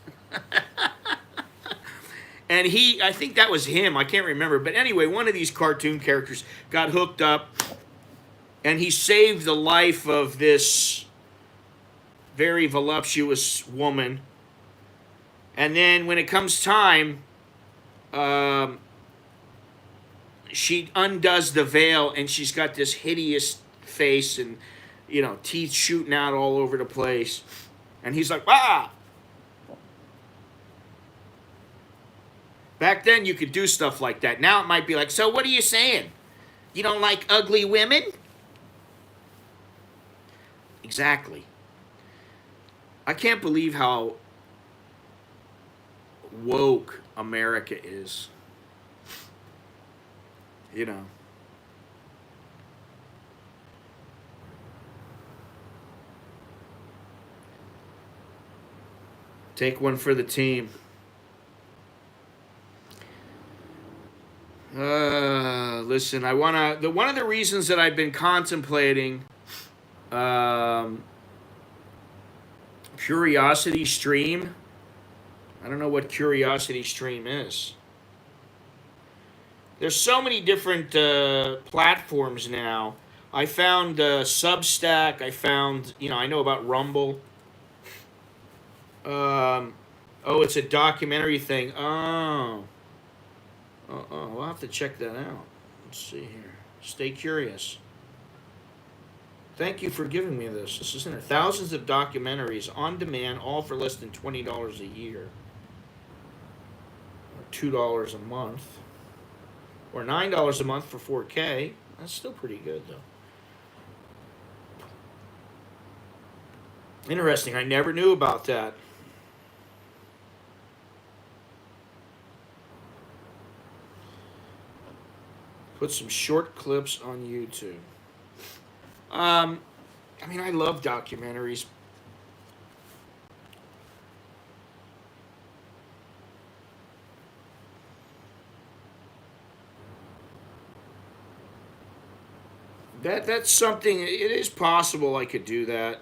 And I think that was him. I can't remember. But anyway, one of these cartoon characters got hooked up. And he saved the life of this very voluptuous woman. And then when it comes time, she undoes the veil and she's got this hideous face and, you know, teeth shooting out all over the place. And he's like, ah! Back then you could do stuff like that. Now it might be like, so what are you saying? You don't like ugly women? Exactly. I can't believe how woke America is. You know. Take one for the team. Listen, I wanna. One of the reasons that I've been contemplating Curiosity Stream. I don't know what Curiosity Stream is. There's so many different platforms now. I found Substack. I found, I know about Rumble. Oh, it's a documentary thing. Oh. We'll have to check that out. Let's see here. Stay curious. Thank you for giving me this. This is in there. Thousands of documentaries on demand, all for less than $20 a year. Or $2 a month. Or $9 a month for 4K. That's still pretty good, though. Interesting. I never knew about that. Put some short clips on YouTube. I mean, I love documentaries. That's something. It is possible I could do that.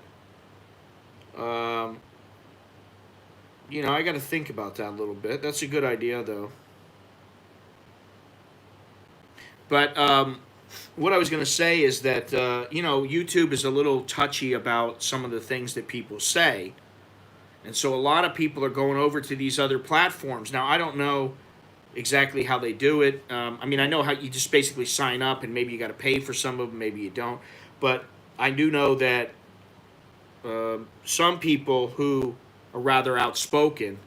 I got to think about that a little bit. That's a good idea, though. But what I was going to say is that, YouTube is a little touchy about some of the things that people say. And so a lot of people are going over to these other platforms. Now, I don't know exactly how they do it. I know how you just basically sign up and maybe you got to pay for some of them, maybe you don't. But I do know that some people who are rather outspoken,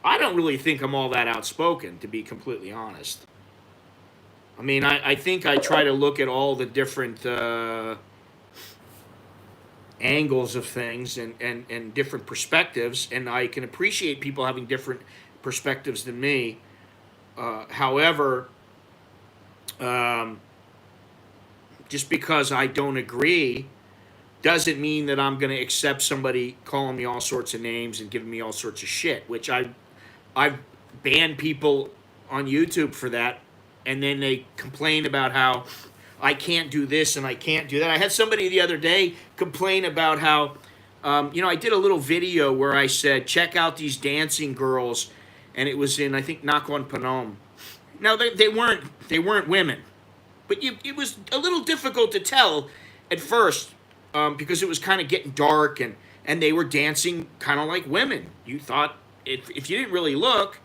I don't really think I'm all that outspoken, to be completely honest. I think I try to look at all the different angles of things and different perspectives, and I can appreciate people having different perspectives than me. However, just because I don't agree doesn't mean that I'm going to accept somebody calling me all sorts of names and giving me all sorts of shit, which I've banned people on YouTube for that. And then they complain about how I can't do this and I can't do that. I had somebody the other day complain about how, I did a little video where I said, check out these dancing girls. And it was in, I think, Nakhon Phanom. Now, they weren't women. But it was a little difficult to tell at first because it was kind of getting dark and they were dancing kind of like women. You thought, if you didn't really look,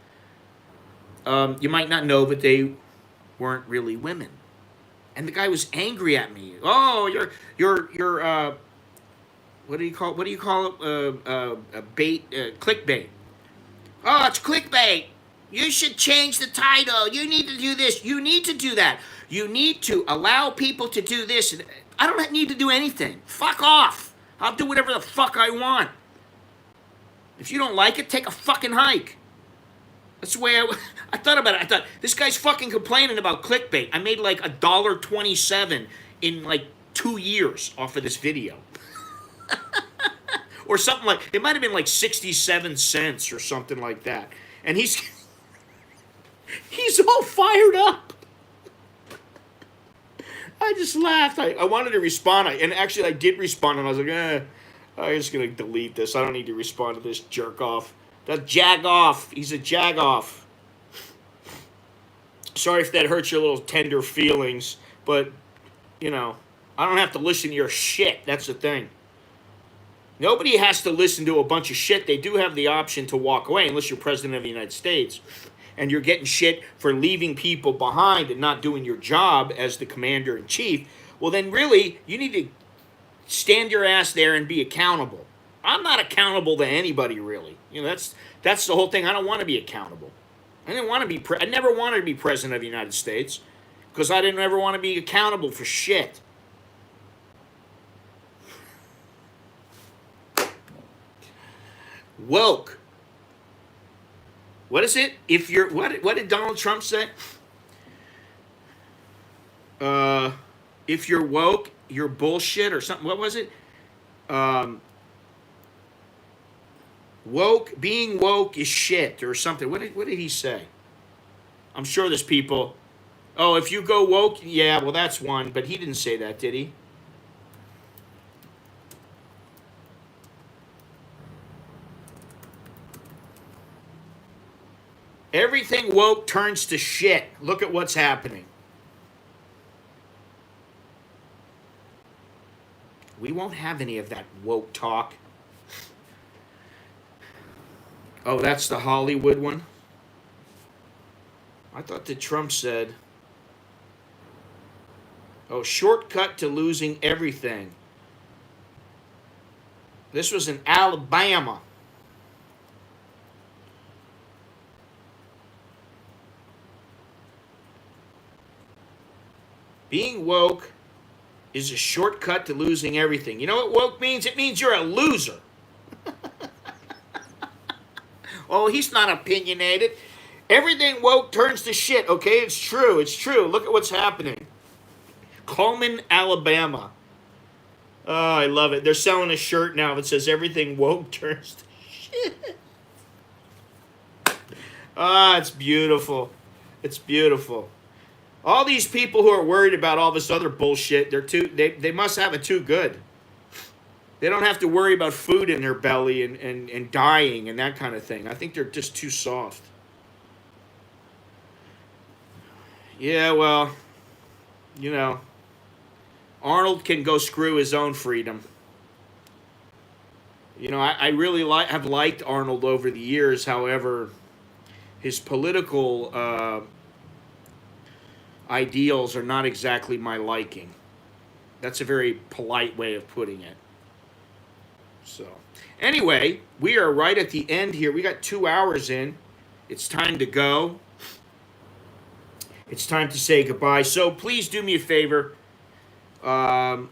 you might not know, but they weren't really women. And the guy was angry at me. Oh, you're what do you call it? Clickbait. Oh, it's clickbait. You should change the title. You need to do this. You need to do that. You need to allow people to do this. I don't need to do anything. Fuck off. I'll do whatever the fuck I want. If you don't like it, take a fucking hike. That's the way I thought about it. I thought, this guy's fucking complaining about clickbait. I made like $1.27 in like 2 years off of this video. Or something like, it might have been like 67 cents or something like that. And he's all fired up. I just laughed. I wanted to respond. And actually I did respond, and I was like, I'm just going to delete this. I don't need to respond to this jerk off. That jag off. He's a jag off. Sorry if that hurts your little tender feelings, but, I don't have to listen to your shit. That's the thing. Nobody has to listen to a bunch of shit. They do have the option to walk away unless you're president of the United States and you're getting shit for leaving people behind and not doing your job as the commander-in-chief. Well, then really, you need to stand your ass there and be accountable. I'm not accountable to anybody, really. That's the whole thing. I don't want to be accountable. I never wanted to be president of the United States because I didn't ever want to be accountable for shit. Woke. What is it? If you're what did Donald Trump say? If you're woke, you're bullshit or something. What was it? Woke, being woke is shit or something. What did he say? I'm sure there's people. Oh, if you go woke, yeah, well that's one, but he didn't say that, did he? Everything woke turns to shit. Look at what's happening. We won't have any of that woke talk. Oh, that's the Hollywood one? I thought that Trump said, oh, shortcut to losing everything. This was in Alabama. Being woke is a shortcut to losing everything. You know what woke means? It means you're a loser. Oh, he's not opinionated. Everything woke turns to shit, okay? It's true. It's true. Look at what's happening. Coleman, Alabama. Oh, I love it. They're selling a shirt now that says everything woke turns to shit. Ah, it's beautiful. It's beautiful. All these people who are worried about all this other bullshit, they must have it too good. They don't have to worry about food in their belly and dying and that kind of thing. I think they're just too soft. Yeah, well, you know, Arnold can go screw his own freedom. You know, I really have liked Arnold over the years. However, his political ideals are not exactly my liking. That's a very polite way of putting it. So, anyway, we are right at the end here. We got 2 hours in. It's time to go. It's time to say goodbye. So, please do me a favor. And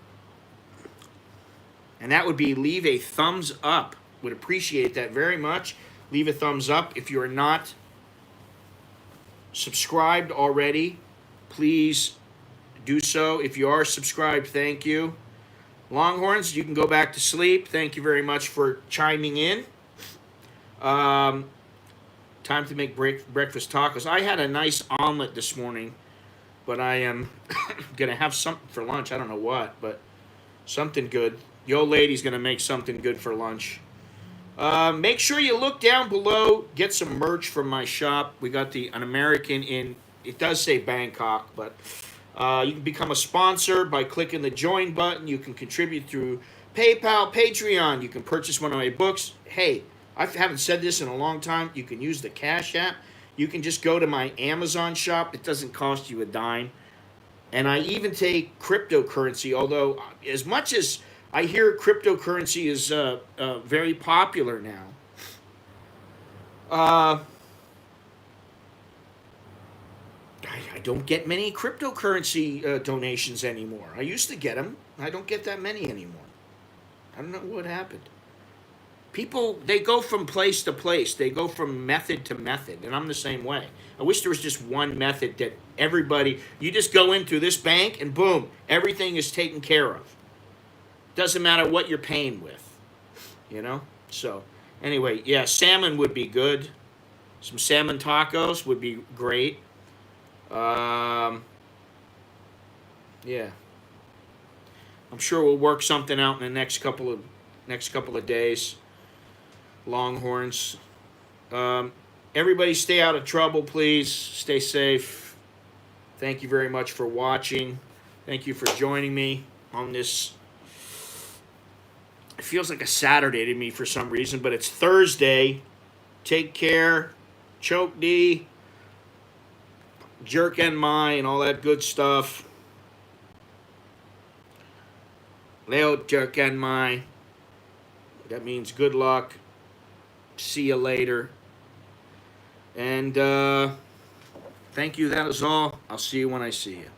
that would be leave a thumbs up. Would appreciate that very much. Leave a thumbs up. If you are not subscribed already, please do so. If you are subscribed, thank you. Longhorns, you can go back to sleep. Thank you very much for chiming in. Time to make breakfast tacos. I had a nice omelet this morning, but I am going to have something for lunch. I don't know what, but something good. The old lady's going to make something good for lunch. Make sure you look down below. Get some merch from my shop. We got an American in, it does say Bangkok, but you can become a sponsor by clicking the join button. You can contribute through PayPal, Patreon. You can purchase one of my books. Hey, I haven't said this in a long time. You can use the Cash App. You can just go to my Amazon shop. It doesn't cost you a dime. And I even take cryptocurrency, although as much as I hear cryptocurrency is very popular now, I don't get many cryptocurrency donations anymore. I used to get them. I don't get that many anymore. I don't know what happened. People, they go from place to place. They go from method to method, and I'm the same way. I wish there was just one method that everybody, you just go into this bank and boom, everything is taken care of. Doesn't matter what you're paying with, you know? So, anyway, yeah, salmon would be good. Some salmon tacos would be great. Yeah. I'm sure we'll work something out in the next couple of days. Longhorns. Everybody stay out of trouble, please. Stay safe. Thank you very much for watching. Thank you for joining me on this. It feels like a Saturday to me for some reason, but it's Thursday. Take care. Choke D. Jerk and my and all that good stuff. Leo jerk and my. That means good luck. See you later. And thank you. That is all. I'll see you when I see you.